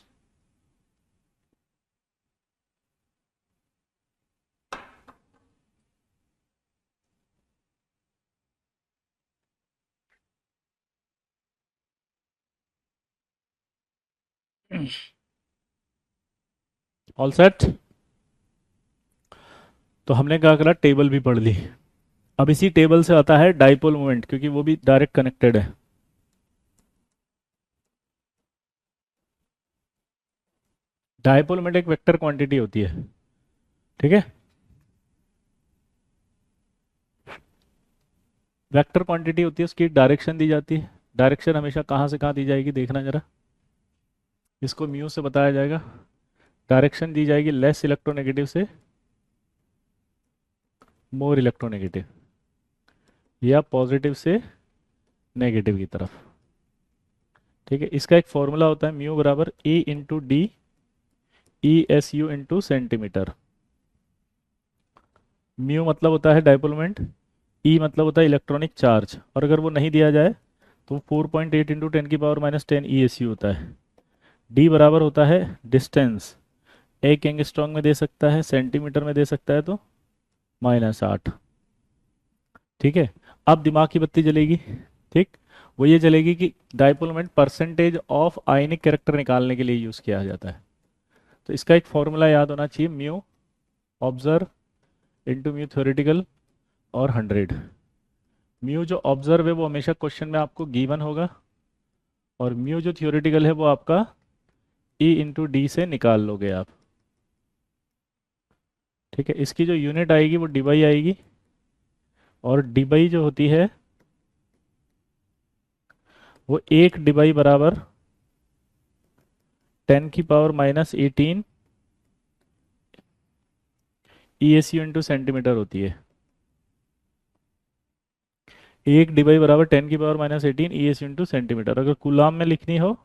All set. तो हमने क्या करा, टेबल भी पढ़ ली। अब इसी टेबल से आता है डाइपोल मोमेंट, क्योंकि वो भी डायरेक्ट कनेक्टेड है। डाइपोल मोमेंट एक वेक्टर क्वांटिटी होती है। ठीक है, वेक्टर क्वांटिटी होती है, उसकी डायरेक्शन दी जाती है। डायरेक्शन हमेशा कहाँ से कहाँ दी जाएगी देखना जरा, इसको म्यू से बताया जाएगा। डायरेक्शन दी जाएगी लेस इलेक्ट्रोनेगेटिव से मोर इलेक्ट्रोनेगेटिव, या पॉजिटिव से नेगेटिव की तरफ। ठीक है, इसका एक फॉर्मूला होता है, म्यू बराबर E into D ESU into centimetre. Mu मतलब होता है डाइपोल मोमेंट, ई मतलब होता है इलेक्ट्रॉनिक चार्ज, और अगर वो नहीं दिया जाए तो 4.8 इंटू 10⁻10 ESU होता है। डी बराबर होता है डिस्टेंस, एक एंगस्ट्रॉन्ग में दे सकता है, सेंटीमीटर में दे सकता है तो -8। ठीक है, अब दिमाग की बत्ती जलेगी। ठीक, वो ये जलेगी कि dipole moment percentage of ionic character निकालने के लिए यूज किया जाता है। तो इसका एक फॉर्मूला याद होना चाहिए, mu observe into mu theoretical और 100। म्यू जो ऑब्जर्व है वो हमेशा क्वेश्चन में आपको गिवन होगा, और म्यू जो थ्योरेटिकल है वो आपका E इंटू डी से निकाल लोगे आप। ठीक है, इसकी जो यूनिट आएगी वो डिबाई आएगी, और डिबाई जो होती है वो एक डिबाई बराबर 10⁻18 ESU इंटू सेंटीमीटर होती है। एक डिबाई बराबर 10⁻18 ESU इंटू सेंटीमीटर। अगर कूलाम में लिखनी हो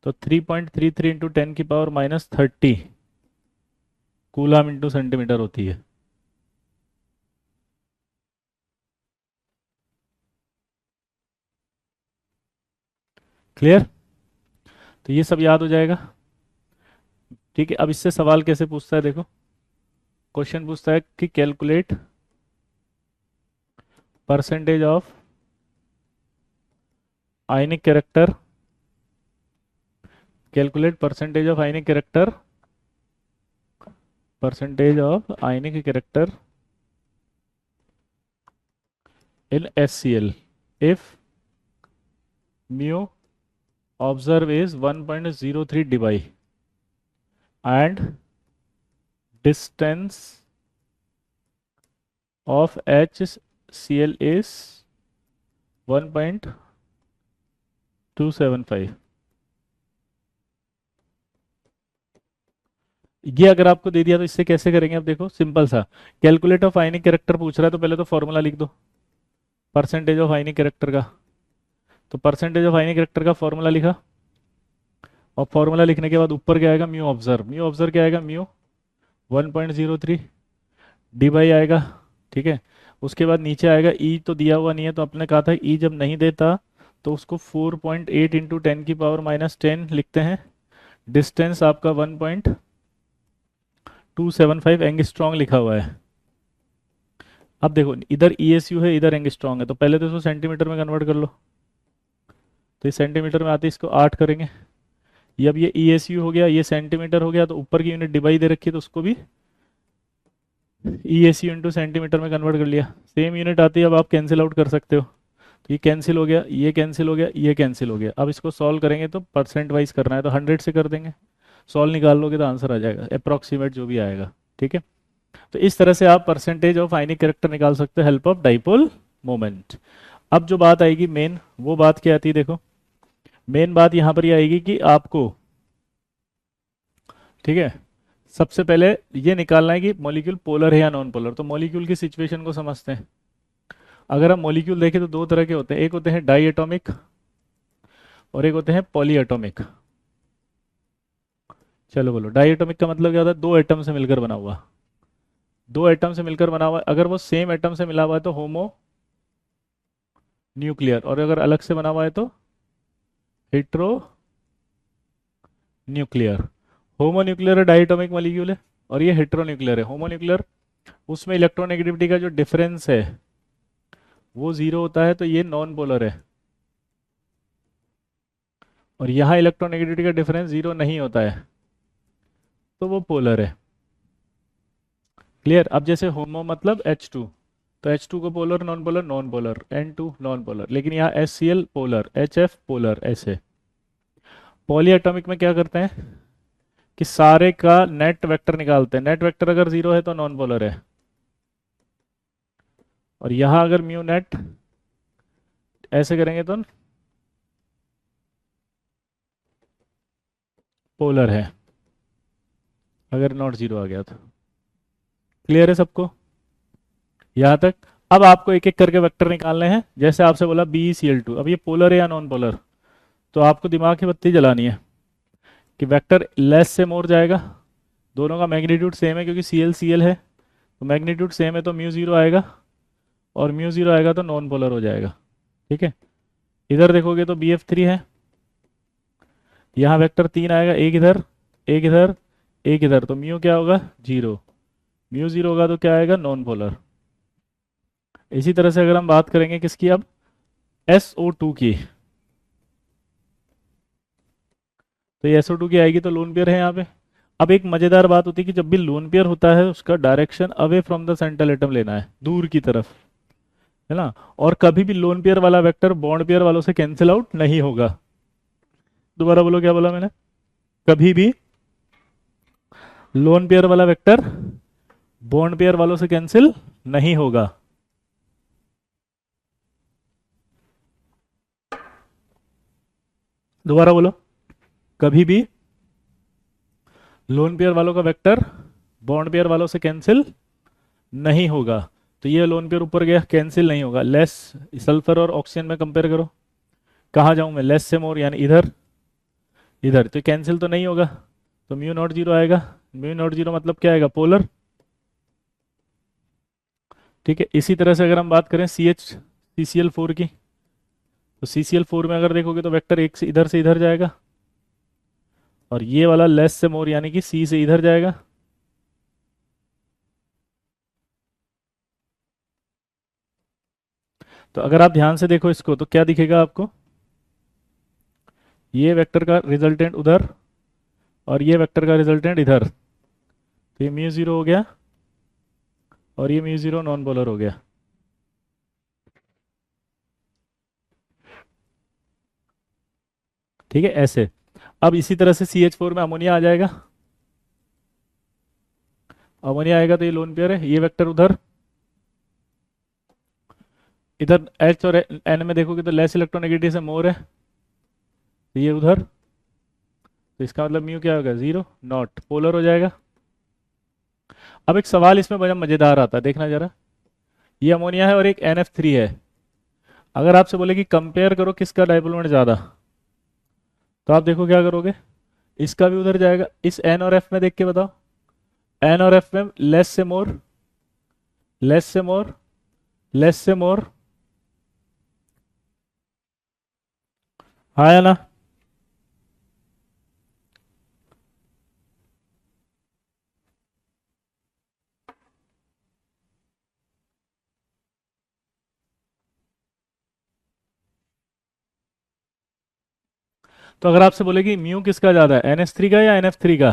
तो 3.33 इंटू 10⁻30 कूलाम इंटू सेंटीमीटर होती है। क्लियर, तो ये सब याद हो जाएगा। ठीक है, अब इससे सवाल कैसे पूछता है देखो, क्वेश्चन पूछता है कि calculate percentage of ionic character, calculate percentage of ionic character, percentage of ionic character in HCl if mu observe is 1.03 dBi and distance of HCl is 1.275। ये अगर आपको दे दिया तो इससे कैसे करेंगे? अब देखो सिंपल सा, कैलकुलेट ऑफ आयनिक कैरेक्टर पूछ रहा है तो पहले तो फॉर्मूला लिख दो परसेंटेज ऑफ आयनिक कैरेक्टर का। तो परसेंटेज ऑफ आयनिक कैरेक्टर का फॉर्मूला लिखा, और फॉर्मूला लिखने के बाद ऊपर क्या आएगा? म्यू ऑब्जर्व क्या आएगा? म्यू 1.03 डी बाई आएगा, ठीक है। उसके बाद नीचे आएगा ई, तो दिया हुआ नहीं है तो आपने कहा था ई जब नहीं देता तो उसको 4.8 इंटू 10⁻⁻10 लिखते हैं। डिस्टेंस आपका 1.275 एंगस्ट्रॉन्ग लिखा हुआ है। अब देखो इधर ईएसयू है, इधर एंगस्ट्रॉन्ग है, तो पहले तो इसको सेंटीमीटर में कन्वर्ट कर लो। तो ये सेंटीमीटर में आते इसको 8 करेंगे। ये अब ये ईएसयू हो गया, ये सेंटीमीटर हो गया, तो ऊपर की यूनिट डिवाइड दे रखी है तो उसको भी ईएसयू इंटू सेंटीमीटर में कन्वर्ट कर लिया। सेम यूनिट आती है, अब आप कैंसिल आउट कर सकते हो। तो ये कैंसिल हो गया, ये कैंसिल हो गया, ये कैंसिल हो गया। अब इसको सॉल्व करेंगे तो परसेंट वाइज करना है तो 100 से कर देंगे। सॉल्व निकाल लोगे तो आंसर आ जाएगा अप्रॉक्सीमेट जो भी आएगा, ठीक है। तो इस तरह से आप परसेंटेज ऑफ आयनिक कैरेक्टर निकाल सकते हो हेल्प ऑफ डाइपोल मोमेंट। अब जो बात आएगी मेन, वो बात क्या आती है? देखो मेन बात यहां पर ये आएगी कि आपको, ठीक है, सबसे पहले ये निकालना है कि मॉलिक्यूल पोलर है या नॉन पोलर। तो मॉलिक्यूल की सिचुएशन को समझते हैं। अगर हम मॉलिक्यूल देखें तो दो तरह के होते हैं, एक होते हैं डाई एटॉमिक और एक होते हैं पॉली एटॉमिक। चलो बोलो, डाई एटॉमिक का मतलब क्या होता है? दो एटम से मिलकर बना हुआ। दो एटम से मिलकर बना हुआ, अगर वो सेम एटम से मिला हुआ है तो होमो न्यूक्लियर, और अगर अलग से बना हुआ है तो hetero nuclear. Homo nuclear diatomic molecule है, और ये हेट्रो न्यूक्लियर है। होमो न्यूक्लियर उसमें इलेक्ट्रोनेगेटिविटी का जो डिफरेंस है वो जीरो होता है, तो ये नॉन पोलर है। और यहाँ इलेक्ट्रोनेगेटिविटी का डिफरेंस जीरो नहीं होता है तो वो पोलर है। क्लियर? अब जैसे होमो मतलब H2, तो H2 को polar non polar, non polar, N2 non polar, लेकिन यहाँ HCl पोलर, HF पोलर, ऐसे। पॉली एटॉमिक में क्या करते हैं कि सारे का नेट वेक्टर निकालते हैं। नेट वेक्टर अगर जीरो है तो नॉन पोलर है, और यहाँ अगर म्यू नेट ऐसे करेंगे तो पोलर है, अगर नॉट जीरो आ गया तो। क्लियर है सबको यहाँ तक? अब आपको एक एक करके वेक्टर निकालने हैं। जैसे आपसे बोला BeCl2, अब ये पोलर है या नॉन पोलर? तो आपको दिमाग की बत्ती जलानी है कि वेक्टर लेस से मोर जाएगा। दोनों का मैग्नीट्यूड सेम है क्योंकि Cl है, तो मैग्नीट्यूड सेम है तो म्यू जीरो आएगा, और म्यू जीरो आएगा तो नॉन पोलर हो जाएगा, ठीक है। इधर देखोगे तो BF3 है, यहाँ वेक्टर तीन आएगा, एक इधर एक इधर एक इधर, तो म्यू क्या होगा? जीरो। म्यू जीरो होगा तो क्या आएगा? Non polar. इसी तरह से अगर हम बात करेंगे किसकी, अब SO2 की, तो ये SO2 की आएगी तो लोन पेयर है यहाँ पे। अब एक मजेदार बात होती है कि जब भी लोन पेयर होता है उसका direction away from the central atom लेना है, दूर की तरफ, है ना। और कभी भी लोन पेयर वाला वेक्टर बॉन्ड पेयर वालों से कैंसिल आउट नहीं होगा। दोबारा बोलो, क्या बोला मैंने? कभी भी लोन पेयर वाला वेक्टर बॉन्ड पेयर वालों से कैंसिल नहीं होगा। दोबारा बोलो, कभी भी लोन पेयर वालों का वेक्टर बॉन्ड पेयर वालों से कैंसिल नहीं होगा। तो ये लोन पेयर ऊपर गया, कैंसिल नहीं होगा। लेस सल्फर और ऑक्सीजन में कंपेयर करो, कहाँ जाऊं मैं? लेस से मोर, यानी इधर इधर, तो कैंसिल तो नहीं होगा, तो म्यू नॉट जीरो आएगा। म्यू नॉट जीरो मतलब क्या आएगा? पोलर, ठीक है। इसी तरह से अगर हम बात करें CH CCl4 की, तो CCl4 में अगर देखोगे तो वेक्टर एक से इधर जाएगा, और ये वाला लेस से मोर यानी कि C से इधर जाएगा। तो अगर आप ध्यान से देखो इसको तो क्या दिखेगा आपको? ये वेक्टर का रिजल्टेंट उधर, और ये वेक्टर का रिजल्टेंट इधर, तो ये म्यू जीरो हो गया, और ये म्यू जीरो नॉन पोलर हो गया। ठीक है ऐसे। अब इसी तरह से CH4 में अमोनिया आ जाएगा, अमोनिया आएगा तो ये लोन पेयर है, ये वेक्टर उधर, इधर H और N में देखोगे तो लेस इलेक्ट्रोनेगेटिव से मोर है, तो ये उधर, तो इसका मतलब म्यू क्या होगा, जीरो, नॉट, पोलर हो जाएगा। अब एक सवाल इसमें बड़ा मजेदार आता है, देखना जरा, ये अमोनिया है और एक NF3 है, अगर आपसे बोले कि कंपेयर करो किसका डाइपोल मोमेंट ज्यादा, तो आप देखो क्या करोगे, इसका भी उधर जाएगा, इस N और F में देख के बताओ, N और F में लेस से मोर, लेस से मोर, लेस से मोर, हाँ या ना। तो अगर आपसे बोले कि म्यू किसका ज्यादा है, NH3 का या NF3 का,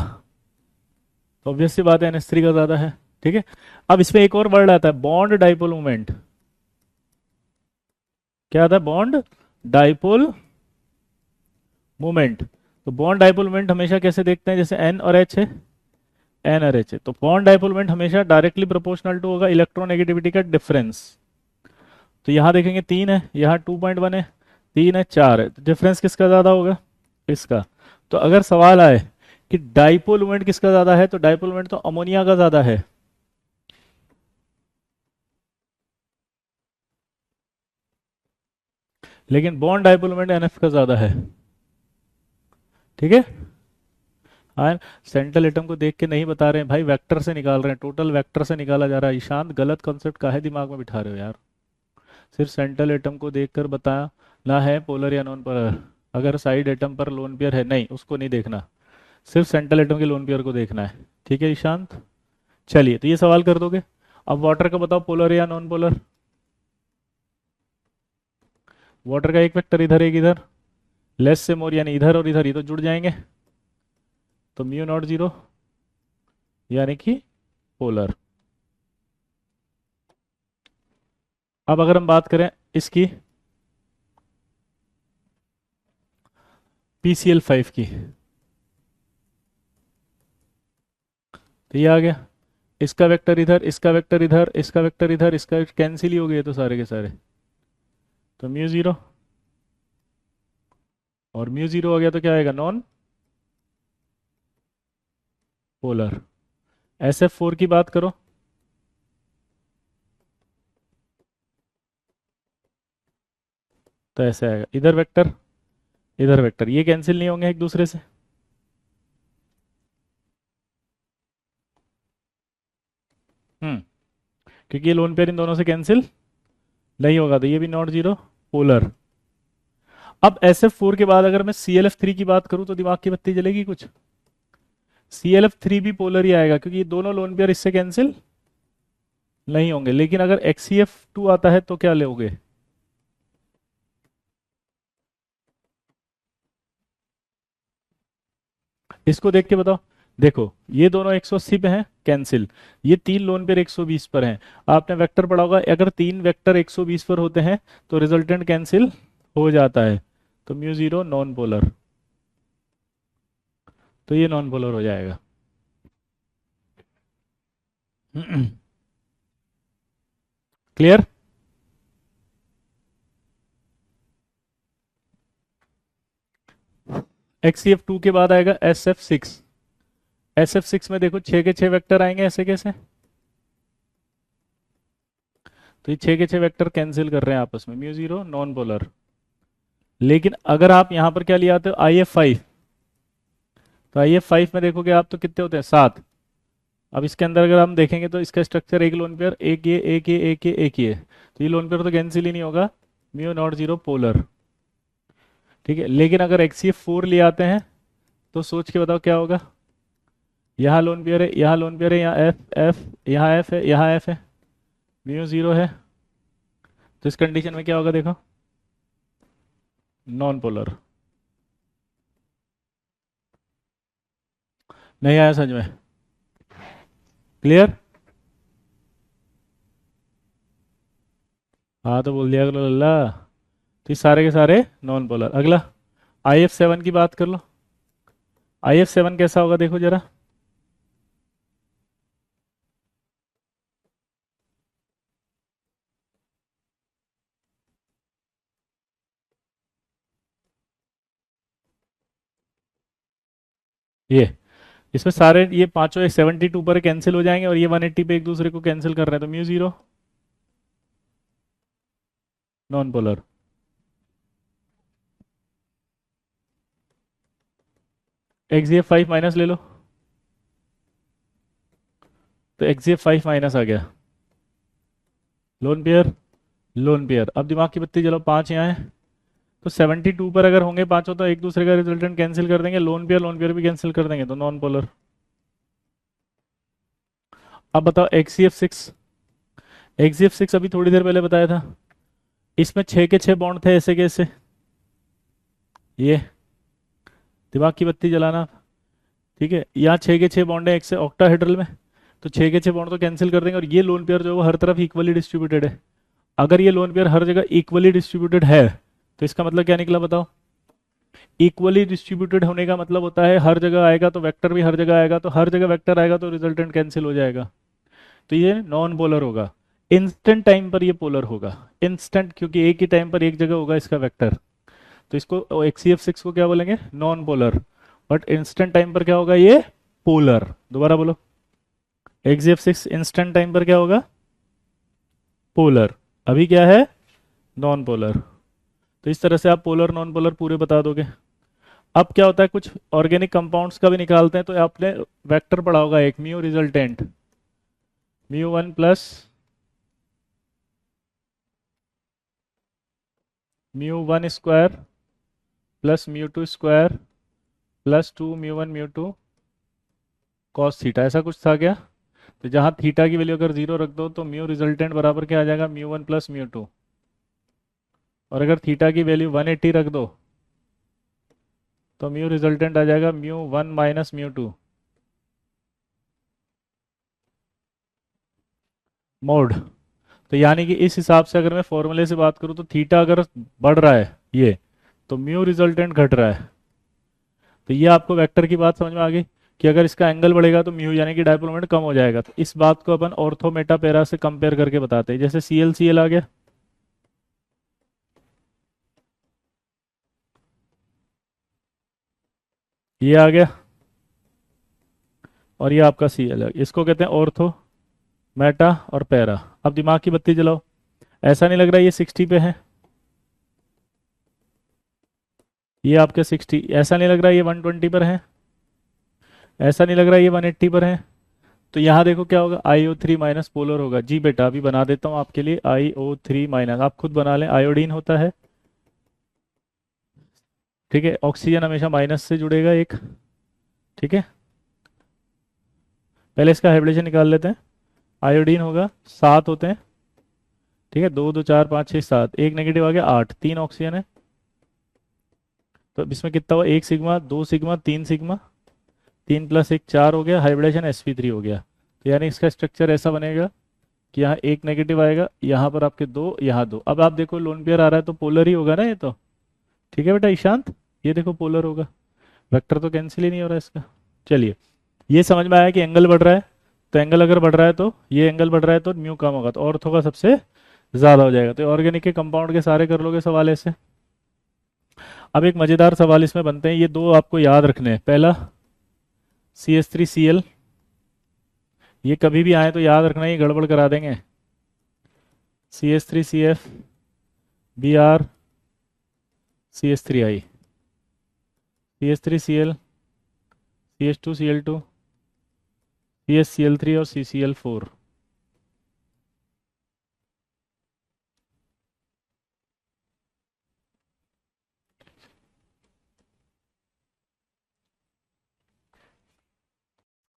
तो ऑब्वियस सी बात है NH3 का ज्यादा है। ठीक है, अब इसमें एक और वर्ड आता है, बॉन्ड डाइपोल मोमेंट। क्या आता है, बॉन्ड डाइपोल मोमेंट। तो बॉन्ड डाइपोल मोमेंट हमेशा कैसे देखते हैं, जैसे N और H है, N और H है, तो बॉन्ड डाइपोल मोमेंट हमेशा डायरेक्टली प्रोपोर्शनल टू होगा इलेक्ट्रोनेगेटिविटी का डिफरेंस। तो यहाँ देखेंगे 3 है, यहाँ 2.1 है, 3 है, 4 है, तो डिफरेंस किसका ज्यादा होगा, इसका। तो अगर सवाल आए कि डाइपोल मोमेंट किसका ज्यादा है, तो डाइपोल मोमेंट तो अमोनिया का ज्यादा है, लेकिन बॉन्ड डाइपोल मोमेंट NF का ज्यादा है। ठीक है, हाँ, सेंट्रल एटम को देख के नहीं बता रहे हैं भाई, वेक्टर से निकाल रहे हैं, टोटल वेक्टर से निकाला जा रहा है। ईशांत, गलत कॉन्सेप्ट काहे दिमाग में बिठा रहे हो यार, सिर्फ सेंट्रल एटम को देखकर बताना है पोलर या नॉन पोलर, अगर साइड एटम पर लोन पेयर है नहीं उसको नहीं देखना, सिर्फ सेंट्रल एटम के लोन पेयर को देखना है। ठीक है ईशांत, चलिए तो ये सवाल कर दोगे। अब वाटर का बताओ, पोलर या नॉन पोलर। वाटर का एक वेक्टर इधर एक इधर, लेस से मोर यानी इधर और इधर, ये तो जुड़ जाएंगे, तो म्यू नॉट जीरो यानी कि पोलर। अब अगर हम बात करें इसकी PCl5 की, तो ये आ गया, इसका वेक्टर इधर, इसका वेक्टर इधर, इसका वेक्टर इधर, इसका कैंसिल ही हो गए तो सारे के सारे, तो म्यू जीरो, और म्यू जीरो हो गया तो क्या आएगा, नॉन पोलर। SF4 की बात करो, तो ऐसे आएगा, इधर वेक्टर, इधर वेक्टर, ये कैंसिल नहीं होंगे एक दूसरे से। हम्म, क्योंकि ये लोन पेयर इन दोनों से कैंसिल नहीं होगा, तो ये भी नॉट जीरो, पोलर। अब SF4 के बाद अगर मैं ClF3 की बात करूं तो दिमाग की बत्ती जलेगी कुछ, ClF3 भी पोलर ही आएगा, क्योंकि ये दोनों लोन पेयर इससे कैंसिल नहीं होंगे, लेकिन अगर HCF2 आता है तो क्या लोगे, इसको देख के बताओ। देखो ये दोनों 180 पे हैं, कैंसिल, ये तीन लोन पेयर 120 पर हैं। आपने वेक्टर पढ़ा होगा, अगर तीन वेक्टर 120 पर होते हैं तो रिजल्टेंट कैंसिल हो जाता है, तो म्यू जीरो नॉन पोलर, तो ये नॉन पोलर हो जाएगा। क्लियर। HCF2 के बाद आएगा SF6, SF6 में देखो 6 के 6 वेक्टर आएंगे, ऐसे कैसे, तो ये 6 के 6 वेक्टर कैंसिल कर रहे हैं आपस में, म्यू जीरो नॉन पोलर। लेकिन अगर आप यहां पर क्या ले आते हो, IF5, तो IF5 में देखोगे आप तो कितने होते हैं, 7। अब इसके अंदर अगर हम देखेंगे तो इसका स्ट्रक्चर, एक लोन पेयर, एक ये एक ये एक ये एक ये, तो ये लोन पेयर तो कैंसिल ही नहीं होगा, म्यू नॉट जीरो पोलर। ठीक है, लेकिन अगर HCF4 ले आते हैं तो सोच के बताओ क्या होगा, यहाँ लोन पेयर है, यहाँ लोन पेयर है, यहाँ एफ एफ, यहाँ एफ है, यहाँ एफ है, म्यू जीरो है, तो इस कंडीशन में क्या होगा देखो, नॉन पोलर। नहीं आया समझ में, क्लियर। हाँ तो बोल दिया करो लल्ला, तो ये सारे के सारे नॉन पोलर। अगला, IF7 की बात कर लो। IF7 कैसा होगा देखो जरा। ये इसमें सारे ये पांचों 72 पर कैंसिल हो जाएंगे और ये 180 पे एक दूसरे को कैंसिल कर रहे हैं, तो mu zero, non polar. XZF5 minus ले लो, तो XZF5 माइनस आ गया। Lone pair, lone pair. अब दिमाग की बत्ती जलाओ, पांच यहाँ है, तो 72 पर अगर होंगे पांचों तो एक दूसरे का रिजल्टेंट कैंसिल कर देंगे, लोन पेयर भी कैंसिल कर देंगे, तो नॉन पोलर। अब बताओ XCF6। XCF6 अभी थोड़ी देर पहले बताया था, इसमें 6 के 6 बॉन्ड थे ऐसे कैसे, ये दिमाग की बत्ती जलाना। ठीक है, यहाँ 6 के 6 बॉन्ड है एक से ऑक्टाहेड्रल में, तो 6 के 6 बॉन्ड तो कैंसिल कर देंगे, और ये लोन पेयर जो है वो हर तरफ इक्वली डिस्ट्रीब्यूटेड है। अगर ये लोन पेयर हर जगह इक्वली डिस्ट्रीब्यूटेड है तो इसका मतलब क्या निकला बताओ। इक्वली डिस्ट्रीब्यूटेड होने का मतलब होता है हर जगह आएगा तो वेक्टर भी हर जगह आएगा, तो हर जगह वेक्टर आएगा तो रिजल्टेंट कैंसिल हो जाएगा, तो ये नॉन पोलर होगा। इंस्टेंट टाइम पर ये पोलर होगा, इंस्टेंट, क्योंकि एक ही टाइम पर एक जगह होगा इसका वेक्टर, तो इसको XCF6 को क्या बोलेंगे, non polar. But instant time पर क्या होगा, ये पोलर। दोबारा बोलो, XCF6 इंस्टेंट टाइम पर क्या होगा, पोलर। अभी क्या है, नॉन पोलर। तो इस तरह से आप पोलर नॉन पोलर पूरे बता दोगे। अब क्या होता है, कुछ ऑर्गेनिक कंपाउंड्स का भी निकालते हैं, तो आपने वेक्टर पढ़ा होगा एक, mu resultant, μ1 plus μ1 square plus μ2 square plus 2 μ1 μ2 cos theta, ऐसा कुछ था क्या। तो जहां थीटा की वैल्यू अगर जीरो रख दो तो म्यू रिजल्टेंट बराबर क्या आ जाएगा, μ1 प्लस μ2, और अगर थीटा की वैल्यू 180 रख दो तो म्यू रिजल्टेंट आ जाएगा μ1 माइनस μ2 मोड। तो यानी कि इस हिसाब से अगर मैं फॉर्मूले से बात करूं तो थीटा अगर बढ़ रहा है ये, तो म्यू रिजल्टेंट घट रहा है। तो ये आपको वेक्टर की बात समझ में आ गई कि अगर इसका एंगल बढ़ेगा तो म्यू यानी कि डायपोल मोमेंट कम हो जाएगा। तो इस बात को अपन ऑर्थो मेटा पैरा से कंपेयर करके बताते हैं, जैसे CL आ गया, ये आ गया, और ये आपका CL है, इसको कहते हैं ऑर्थो मेटा और पैरा। अब दिमाग की बत्ती जलाओ, ऐसा नहीं लग रहा ये 60 पे है, ये आपके 60, ऐसा नहीं लग रहा ये 120 पर है, ऐसा नहीं लग रहा ये 180 पर है, तो यहाँ देखो क्या होगा, IO3 माइनस पोलर होगा। जी बेटा, अभी बना देता हूँ आपके लिए, IO3 माइनस, आप खुद बना लें, आयोडीन होता है। ठीक है, ऑक्सीजन हमेशा माइनस से जुड़ेगा एक। ठीक है, पहले इसका हाइब्रिडेशन निकाल लेते हैं। आयोडीन होगा, 7 होते हैं। ठीक है, 2 2 4 5 6 7, एक नेगेटिव आ गया, 8, 3 ऑक्सीजन है, तो अब इसमें कितना हुआ, 1 सिग्मा, 2 सिग्मा, 3 सिग्मा, 3 + 1 4 हो गया, हाइब्रिडेशन sp3 हो गया। तो यानी इसका स्ट्रक्चर ऐसा बनेगा कि यहाँ एक नेगेटिव आएगा, यहाँ पर आपके दो, यहाँ दो। अब आप देखो लोन पेयर आ रहा है तो पोलर ही होगा ना ये तो। ठीक है बेटा ईशांत, ये देखो पोलर होगा, वेक्टर तो कैंसिल ही नहीं हो रहा है इसका। चलिए, ये समझ में आया कि एंगल बढ़ रहा है, तो एंगल अगर बढ़ रहा है तो ये एंगल बढ़ रहा है तो म्यू कम होगा, तो ऑर्थो का सबसे ज्यादा हो जाएगा। तो ऑर्गेनिक के कंपाउंड के सारे कर लोगे सवाल ऐसे। अब एक मजेदार सवाल इसमें बनते हैं, ये दो आपको याद रखने हैं। पहला CH3Cl, ये कभी भी आए तो याद रखना, ये गड़बड़ करा देंगे। CH3CF Br CH3I, CH3Cl, CH2Cl2, CHCl3 और CCl4।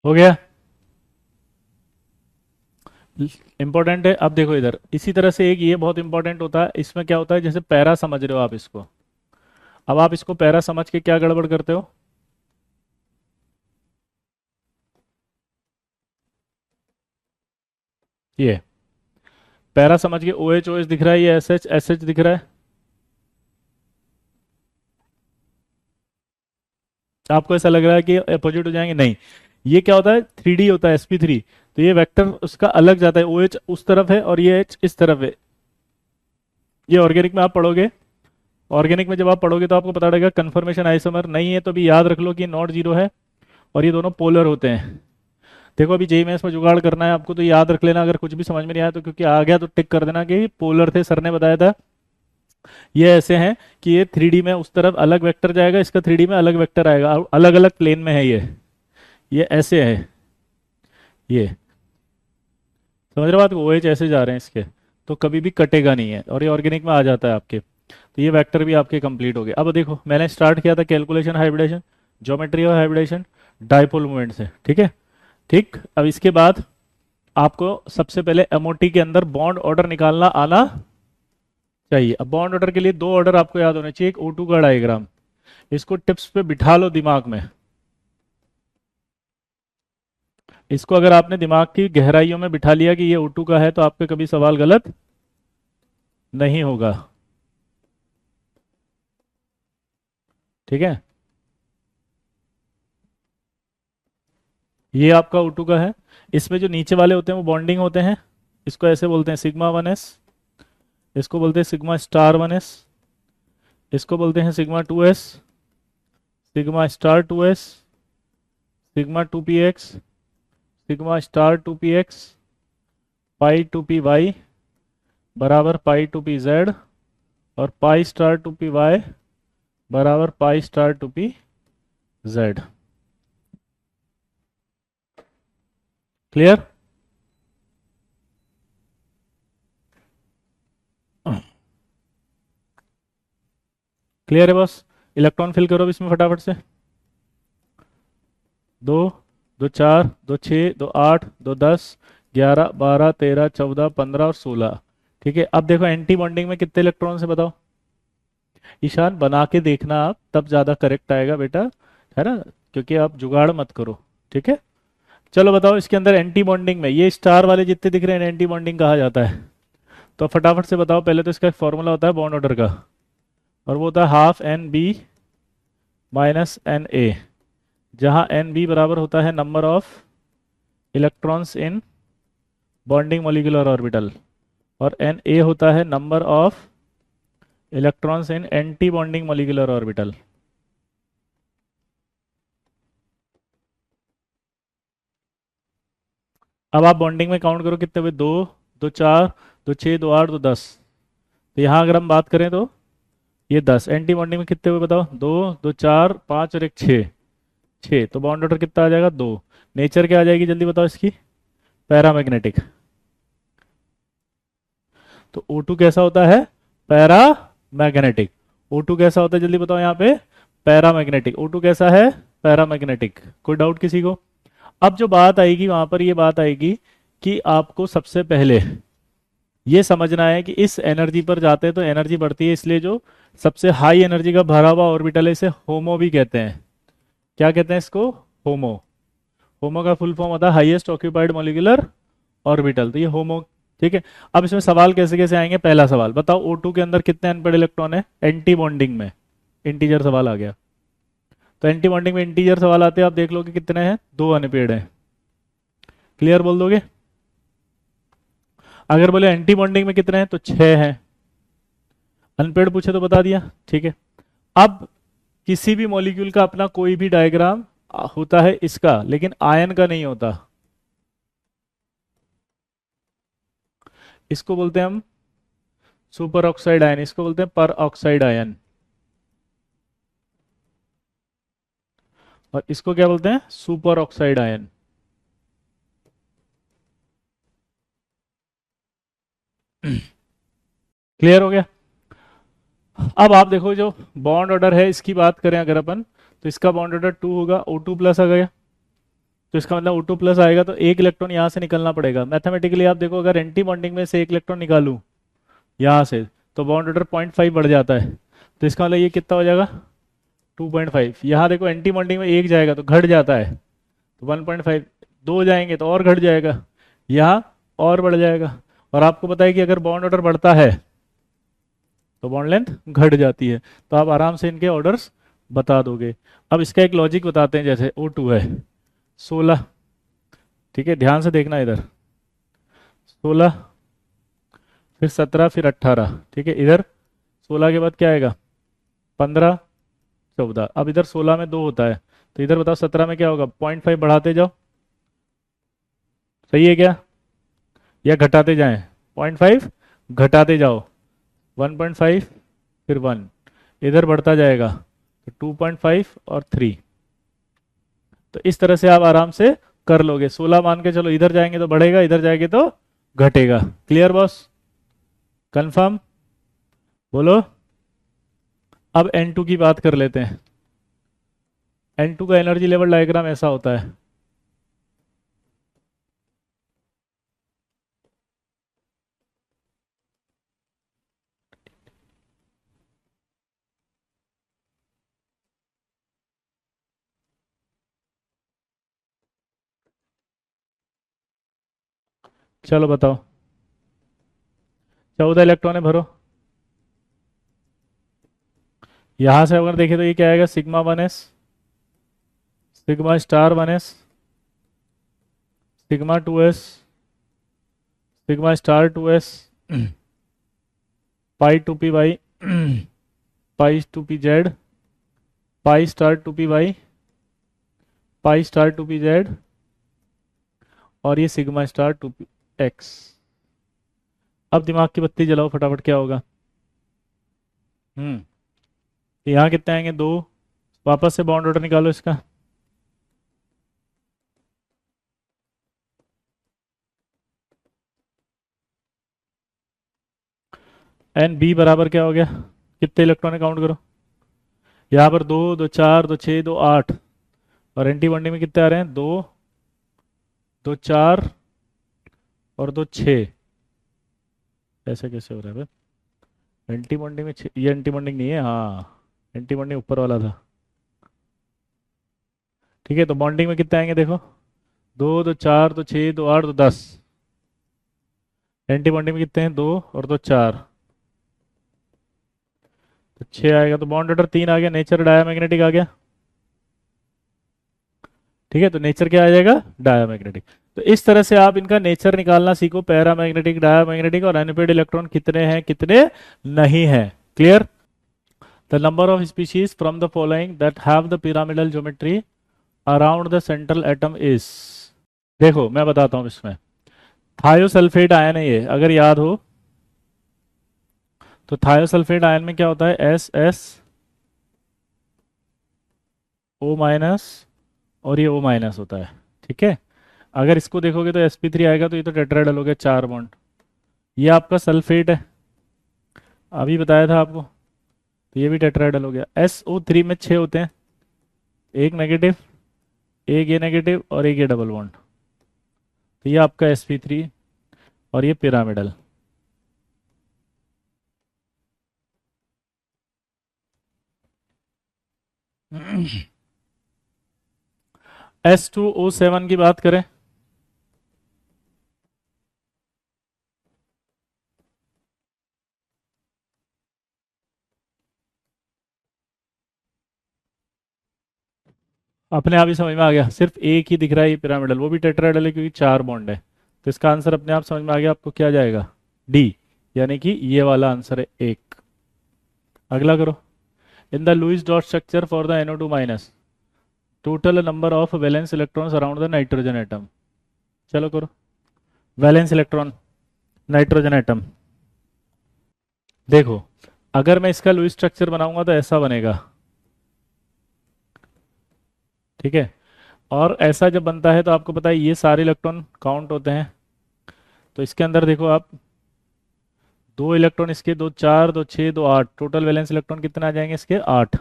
हो गया, इंपॉर्टेंट है। अब देखो इधर इसी तरह से एक ये बहुत इंपॉर्टेंट होता है, इसमें क्या होता है, जैसे पैरा समझ रहे हो आप इसको, अब आप इसको पैरा समझ के क्या गड़बड़ करते हो, ये पैरा समझ के OH OH दिख रहा है, ये SH SH दिख रहा है, आपको ऐसा लग रहा है कि अपोजिट हो जाएंगे, नहीं। ये क्या होता है, 3D होता है sp3, तो ये वेक्टर उसका अलग जाता है, OH उस तरफ है और ये H इस तरफ है। ये ऑर्गेनिक में आप पढ़ोगे, ऑर्गेनिक में जब आप पढ़ोगे तो आपको पता लगेगा कन्फर्मेशन आइसोमर नहीं है तो भी याद रख लो कि नॉट जीरो है और ये दोनों पोलर होते हैं। देखो अभी जेई मेंस में जुगाड़ करना है आपको, तो याद रख लेना, अगर कुछ भी समझ में नहीं आया तो क्योंकि आ गया तो टिक कर देना कि पोलर थे, सर ने बताया था। ये ऐसे हैं कि ये 3D में उस तरफ अलग वेक्टर जाएगा, इसका 3D में अलग वेक्टर आएगा, अलग अलग प्लेन में है ये ऐसे है, ये समझ रहे हो बात को, OH ऐसे जा रहे हैं इसके, तो कभी भी कटेगा नहीं है और ये ऑर्गेनिक में आ जाता है आपके। तो ये वेक्टर भी आपके कंप्लीट हो गए। अब देखो मैंने स्टार्ट किया था कैलकुलेशन हाइब्रिडेशन, ज्योमेट्री और हाइब्रिडेशन, डाइपोल मूवमेंट से, ठीक है। ठीक, अब इसके बाद आपको सबसे पहले एमओटी के अंदर बॉन्ड ऑर्डर निकालना आना चाहिए। अब बॉन्ड ऑर्डर के लिए दो ऑर्डर आपको याद होने चाहिए, एक O2 का डायग्राम, इसको टिप्स पे बिठा लो दिमाग में। इसको अगर आपने दिमाग की गहराइयों में बिठा लिया कि ये O2 का है तो आपके कभी सवाल गलत नहीं होगा, ठीक है। ये आपका O2 का है, इसमें जो नीचे वाले होते हैं वो बॉन्डिंग होते हैं, इसको ऐसे बोलते हैं σ1s, इसको बोलते हैं σ*1s, इसको बोलते हैं σ2s, σ*2s, σ2px, σ*2px, π2py बराबर π2pz और π*2py बराबर π*2pz। क्लियर? क्लियर है बस? इलेक्ट्रॉन फिल करो इसमें फटाफट से। 2, 2 4, 2 6, 2 8, 2 10, 11, 12, 13, 14, 15 और 16, ठीक है। अब देखो एंटी बॉन्डिंग में कितने इलेक्ट्रॉन है बताओ। ईशान बना के देखना आप, तब ज्यादा करेक्ट आएगा बेटा, है ना, क्योंकि आप जुगाड़ मत करो, ठीक है। चलो बताओ इसके अंदर एंटी बॉन्डिंग में ये स्टार वाले जितने दिख रहे हैं एंटी बॉन्डिंग कहा जाता है। तो फटाफट से बताओ, पहले तो इसका एक फॉर्मूला होता है बॉन्ड ऑर्डर का, और वो होता है ½ -NA, जहां NB बराबर होता है number of electrons in bonding molecular orbital, और Na होता है number of electrons in anti bonding molecular orbital. अब आप बॉन्डिंग में काउंट करो कितने हुए, 2, 2 4, 2 6, 2 8, 2 10। तो यहाँ अगर हम बात करें तो ये 10, एंटी बॉन्डिंग में कितने हुए बताओ, 2, 2 4, 5 और एक 6, 6, तो बॉन्ड ऑर्डर कितना आ जाएगा, 2। नेचर क्या आ जाएगी जल्दी बताओ इसकी, पैरामैग्नेटिक। तो O2 कैसा होता है, पैरामैग्नेटिक। O2 कैसा होता है जल्दी बताओ यहाँ पे, पैरामैग्नेटिक। O2 कैसा है, पैरामैग्नेटिक। कोई डाउट किसी को? अब जो बात आएगी वहां पर ये बात आएगी कि आपको सबसे पहले ये समझना है कि इस एनर्जी पर जाते हैं तो एनर्जी बढ़ती है, इसलिए जो सबसे हाई एनर्जी का भरा हुआ ऑर्बिटल है इसे होमो भी कहते हैं। क्या कहते हैं इसको, होमो। होमो का फुल फॉर्म होता है हाईएस्ट ऑक्यूपाइड मॉलिक्यूलर ऑर्बिटल, तो ये होमो, ठीक है। अब इसमें सवाल कैसे कैसे आएंगे, पहला सवाल बताओ O2 के अंदर कितने अनपेड इलेक्ट्रॉन है एंटी बॉन्डिंग में, इंटीजर सवाल आ गया। तो एंटी बॉन्डिंग में इंटीजर सवाल आते हैं, आप देख लो कि कितने हैं, 2 अनपेड हैं। क्लियर बोल दोगे? अगर बोले एंटी बॉन्डिंग में कितने हैं तो 6 हैं, अनपेड पूछे तो बता दिया, ठीक है। अब किसी भी मॉलिक्यूल का अपना कोई भी डायग्राम होता है इसका, लेकिन आयन का नहीं होता। इसको बोलते हैं हम सुपर ऑक्साइड आयन, इसको बोलते हैं पर ऑक्साइड आयन, और इसको क्या बोलते हैं, सुपर ऑक्साइड आयन। क्लियर हो गया? अब आप देखो जो बॉन्ड ऑर्डर है इसकी बात करें अगर अपन, तो इसका बॉन्ड ऑर्डर 2 होगा, O2 प्लस आ गया, तो इसका मतलब O2 प्लस आएगा तो एक इलेक्ट्रॉन यहाँ से निकलना पड़ेगा। मैथमेटिकली आप देखो अगर एंटी बॉन्डिंग में से एक इलेक्ट्रॉन निकालूं यहाँ से तो बॉन्ड ऑर्डर 0.5 बढ़ जाता है, तो इसका मतलब ये कितना हो जाएगा, 2.5। यहाँ देखो एंटी बॉन्डिंग में एक जाएगा तो घट जाता है, तो 1.5, 2 जाएंगे तो और घट जाएगा, यहाँ और बढ़ जाएगा। और आपको पता है कि अगर बॉन्ड ऑर्डर बढ़ता है तो बॉन्ड लेंथ घट जाती है, तो आप आराम से इनके ऑर्डर्स बता दोगे। अब इसका एक लॉजिक बताते हैं, जैसे O2 है 16, ठीक है, ध्यान से देखना इधर, 16 फिर 17 फिर 18, ठीक है, इधर 16 के बाद क्या आएगा, 15 14, अब इधर 16 में 2 होता है, तो इधर बताओ 17 में क्या होगा, 0.5 बढ़ाते जाओ, सही है क्या, या घटाते जाएं, 0.5 घटाते जाओ, 1.5 फिर 1, इधर बढ़ता जाएगा तो 2.5 और 3। तो इस तरह से आप आराम से कर लोगे, 16 मान के चलो, इधर जाएंगे तो बढ़ेगा, इधर जाएंगे तो घटेगा। क्लियर बॉस, कंफर्म, बोलो। अब N2 की बात कर लेते हैं। N2 का एनर्जी लेवल डायग्राम ऐसा होता है, चलो बताओ, 14 इलेक्ट्रॉन भरो। यहां से अगर देखें तो ये क्या आएगा, sigma 1s, sigma star 1s, sigma 2s, sigma star 2s, pi 2p Y, pi 2p z, pi star 2p Y, pi star 2p z, और ये सिग्मा स्टार 2p x। अब दिमाग की बत्ती जलाओ फटाफट, क्या होगा। यहाँ कितने आएंगे, 2, वापस से बॉन्ड ऑर्डर निकालो इसका, एन बी बराबर क्या हो गया, कितने इलेक्ट्रॉन काउंट करो, यहाँ पर 2 2 4 2 6 2 8, और एंटी बॉन्डिंग में कितने आ रहे हैं, 2 2 4 और 2 6, ऐसा कैसे हो रहा है भाई, एंटी बॉन्डिंग में ये एंटी बॉन्डिंग नहीं है, हाँ एंटी बॉन्डिंग ऊपर वाला था, ठीक है, तो बॉन्डिंग में कितने आएंगे देखो, 2 2 4 2 6 2 8 2 10, एंटी बॉन्डिंग में कितने हैं, 2 और 2 4, तो 6 आएगा, तो बॉन्ड ऑर्डर 3 आ गया, नेचर डायामैग्नेटिक आ गया, ठीक है, तो नेचर क्या आ जाएगा, डायामैग्नेटिक। तो इस तरह से आप इनका नेचर निकालना सीखो, पैरामैग्नेटिक, डायामैग्नेटिक, और अनपेड इलेक्ट्रॉन कितने हैं कितने नहीं हैं। Clear. The number of species from the following that have the pyramidal geometry around the central atom is, देखो मैं बताता हूँ इसमें, थायोसल्फेट आयन है ये, अगर याद हो तो थायोसल्फेट आयन में क्या होता है, SSO- और ये O- होता है, ठीक है। अगर इसको देखोगे तो sp3 आएगा, तो ये तो टेट्राहेड्रल हो गया, 4 बॉन्ड, ये आपका सल्फेट है, अभी बताया था आपको, तो ये भी टेट्राहेड्रल हो गया। SO3 में 6 होते हैं, एक नेगेटिव, एक ये नेगेटिव और एक ये डबल बॉन्ड, तो ये आपका sp3, और ये पिरामिडल। S2O7 की बात करें, अपने आप ही समझ में आ गया, सिर्फ एक ही दिख रहा है ये पिरामिडल, वो भी टेट्राहेड्रल है क्योंकि 4 बॉन्ड है, तो इसका आंसर अपने आप समझ में आ गया आपको, क्या जाएगा, डी, यानी कि ये वाला आंसर है एक। अगला करो, in the Lewis dot structure for the NO2 total number of valence electrons around the nitrogen atom, चलो करो, वैलेंस इलेक्ट्रॉन नाइट्रोजन एटम, देखो अगर मैं इसका लुईस स्ट्रक्चर बनाऊंगा तो ऐसा बनेगा, ठीक है, और ऐसा जब बनता है तो आपको पता है ये सारे इलेक्ट्रॉन काउंट होते हैं, तो इसके अंदर देखो आप, 2 इलेक्ट्रॉन इसके, 2 4 2 6 2 8, टोटल वैलेंस इलेक्ट्रॉन कितने आ जाएंगे इसके, 8,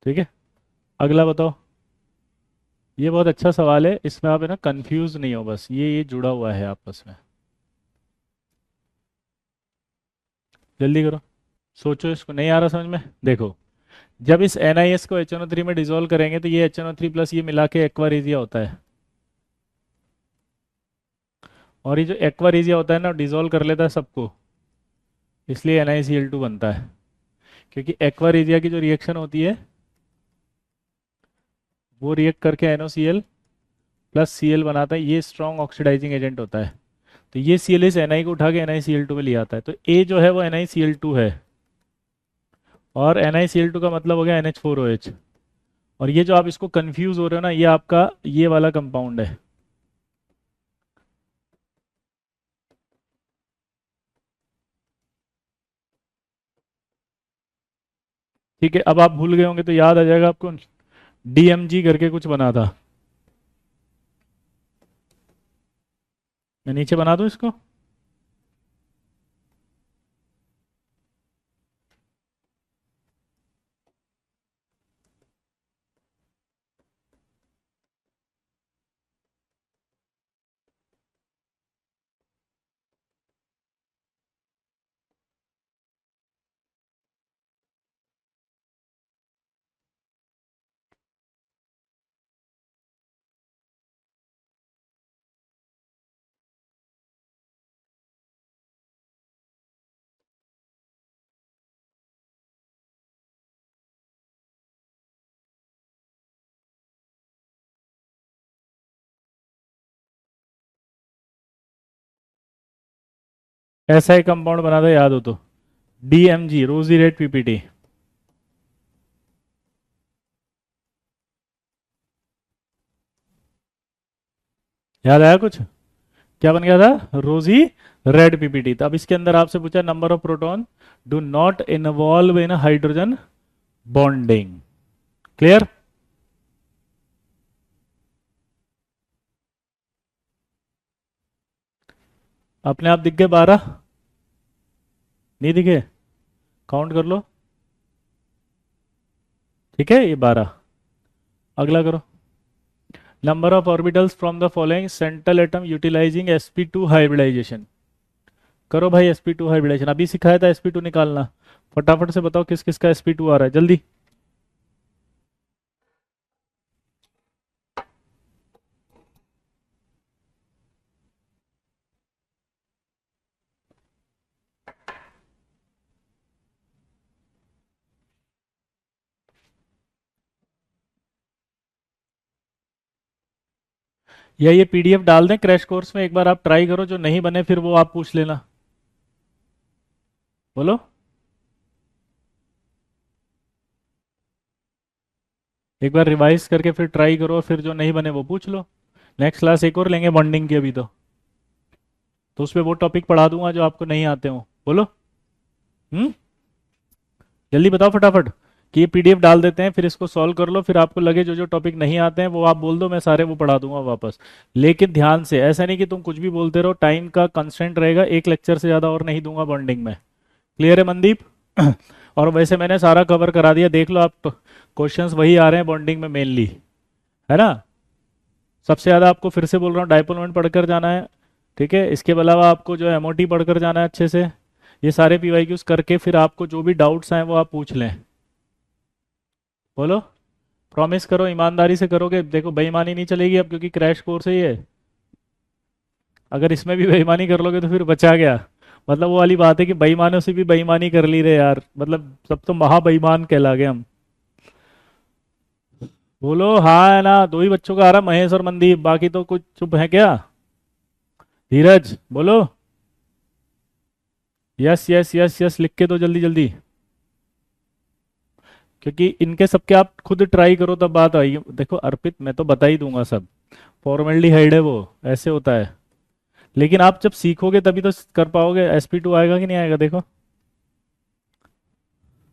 ठीक है। अगला बताओ, ये बहुत अच्छा सवाल है, इसमें आप है ना कंफ्यूज नहीं हो, बस ये जुड़ा हुआ है आपस में, जल्दी करो, सोचो, इसको नहीं आ रहा समझ में, देखो जब इस NiS को HNO3 में डिसॉल्व करेंगे तो ये HNO3 प्लस ये मिला के एक्वारेजिया होता है, और ये जो एक्वारेजिया होता है ना डिसॉल्व कर लेता है सबको, इसलिए NiCl2 बनता है, क्योंकि एक्वा रेजिया की जो रिएक्शन होती है वो रिएक्ट करके NaCl प्लस Cl बनाता है, ये स्ट्रॉन्ग ऑक्सीडाइजिंग एजेंट होता है। तो ये Cl इस Na को उठा के NiCl2 में ले आता है, तो A जो है वो NiCl2 है, और NiCl2 का मतलब हो गया NH4OH। और ये जो आप इसको कंफ्यूज हो रहे हो ना, ये आपका ये वाला कंपाउंड है। ठीक है, अब आप भूल गए होंगे तो याद आ जाएगा आपको, DMG करके कुछ बना था। मैं नीचे बना दूं इसको। ऐसा ही कंपाउंड बना था, याद हो तो, DMG, रोजी रेड PPT। याद आया कुछ? क्या बन गया था? रोजी रेड PPT। तो अब इसके अंदर आपसे पूछा number of proton do not involve in hydrogen bonding. Clear? अपने आप दिख गए 12? नहीं दिखे? काउंट कर लो। ठीक है, ये 12। अगला करो। Number of orbitals from the following central atom utilising sp2 hybridisation. करो भाई sp2 हाइब्रिडाइजेशन, अभी सिखाया था sp2 निकालना। फटाफट से बताओ किस किस का sp2 आ रहा है, जल्दी। या ये PDF डाल दें क्रैश कोर्स में, एक बार आप ट्राई करो, जो नहीं बने फिर वो आप पूछ लेना। बोलो। एक बार रिवाइज करके फिर ट्राई करो, फिर जो नहीं बने वो पूछ लो। नेक्स्ट क्लास एक और लेंगे बॉन्डिंग की अभी तो उसमें वो टॉपिक पढ़ा दूंगा जो आपको नहीं आते हो। बोलो। हम्म। जल्दी बताओ फटाफट, कि ये PDF डाल देते हैं, फिर इसको सॉल्व कर लो, फिर आपको लगे जो जो टॉपिक नहीं आते हैं वो आप बोल दो, मैं सारे वो पढ़ा दूंगा वापस। लेकिन ध्यान से, ऐसा नहीं कि तुम कुछ भी बोलते रहो, टाइम का कंस्टेंट रहेगा, एक लेक्चर से ज़्यादा और नहीं दूंगा बॉन्डिंग में। क्लियर है मनदीप? और वैसे मैंने सारा कवर करा दिया, देख लो आप, क्वेश्चंस वही आ रहे हैं बॉन्डिंग में मेनली, है ना। सबसे ज़्यादा आपको फिर से बोल रहा हूँ डायपोल मोमेंट पढ़कर जाना है। ठीक है, इसके अलावा आपको जो है MOT पढ़कर जाना है अच्छे से। ये सारे PYQs करके फिर आपको जो भी डाउट्स आए वो आप पूछ लें। बोलो। प्रॉमिस करो, ईमानदारी से करोगे? देखो बेईमानी नहीं चलेगी अब, क्योंकि क्रैश कोर्स है ये। अगर इसमें भी बेईमानी कर लोगे तो फिर बचा गया। मतलब वो वाली बात है कि बेईमानों से भी बेईमानी कर ली रहे यार, मतलब सब तो महा बेईमान कहला गए हम। बोलो हाँ है ना, दो ही बच्चों का आ रहा, महेश और मनदीप, बाकी तो कुछ चुप है क्या? धीरज बोलो। यस यस यस यस, लिख के दो जल्दी जल्दी, क्योंकि इनके सबके आप खुद ट्राई करो तब बात आई। देखो अर्पित, मैं तो बता ही दूंगा सब, फॉर्मेल्डिहाइड है वो, ऐसे होता है। लेकिन आप जब सीखोगे तभी तो कर पाओगे। sp2 आएगा कि नहीं आएगा, देखो।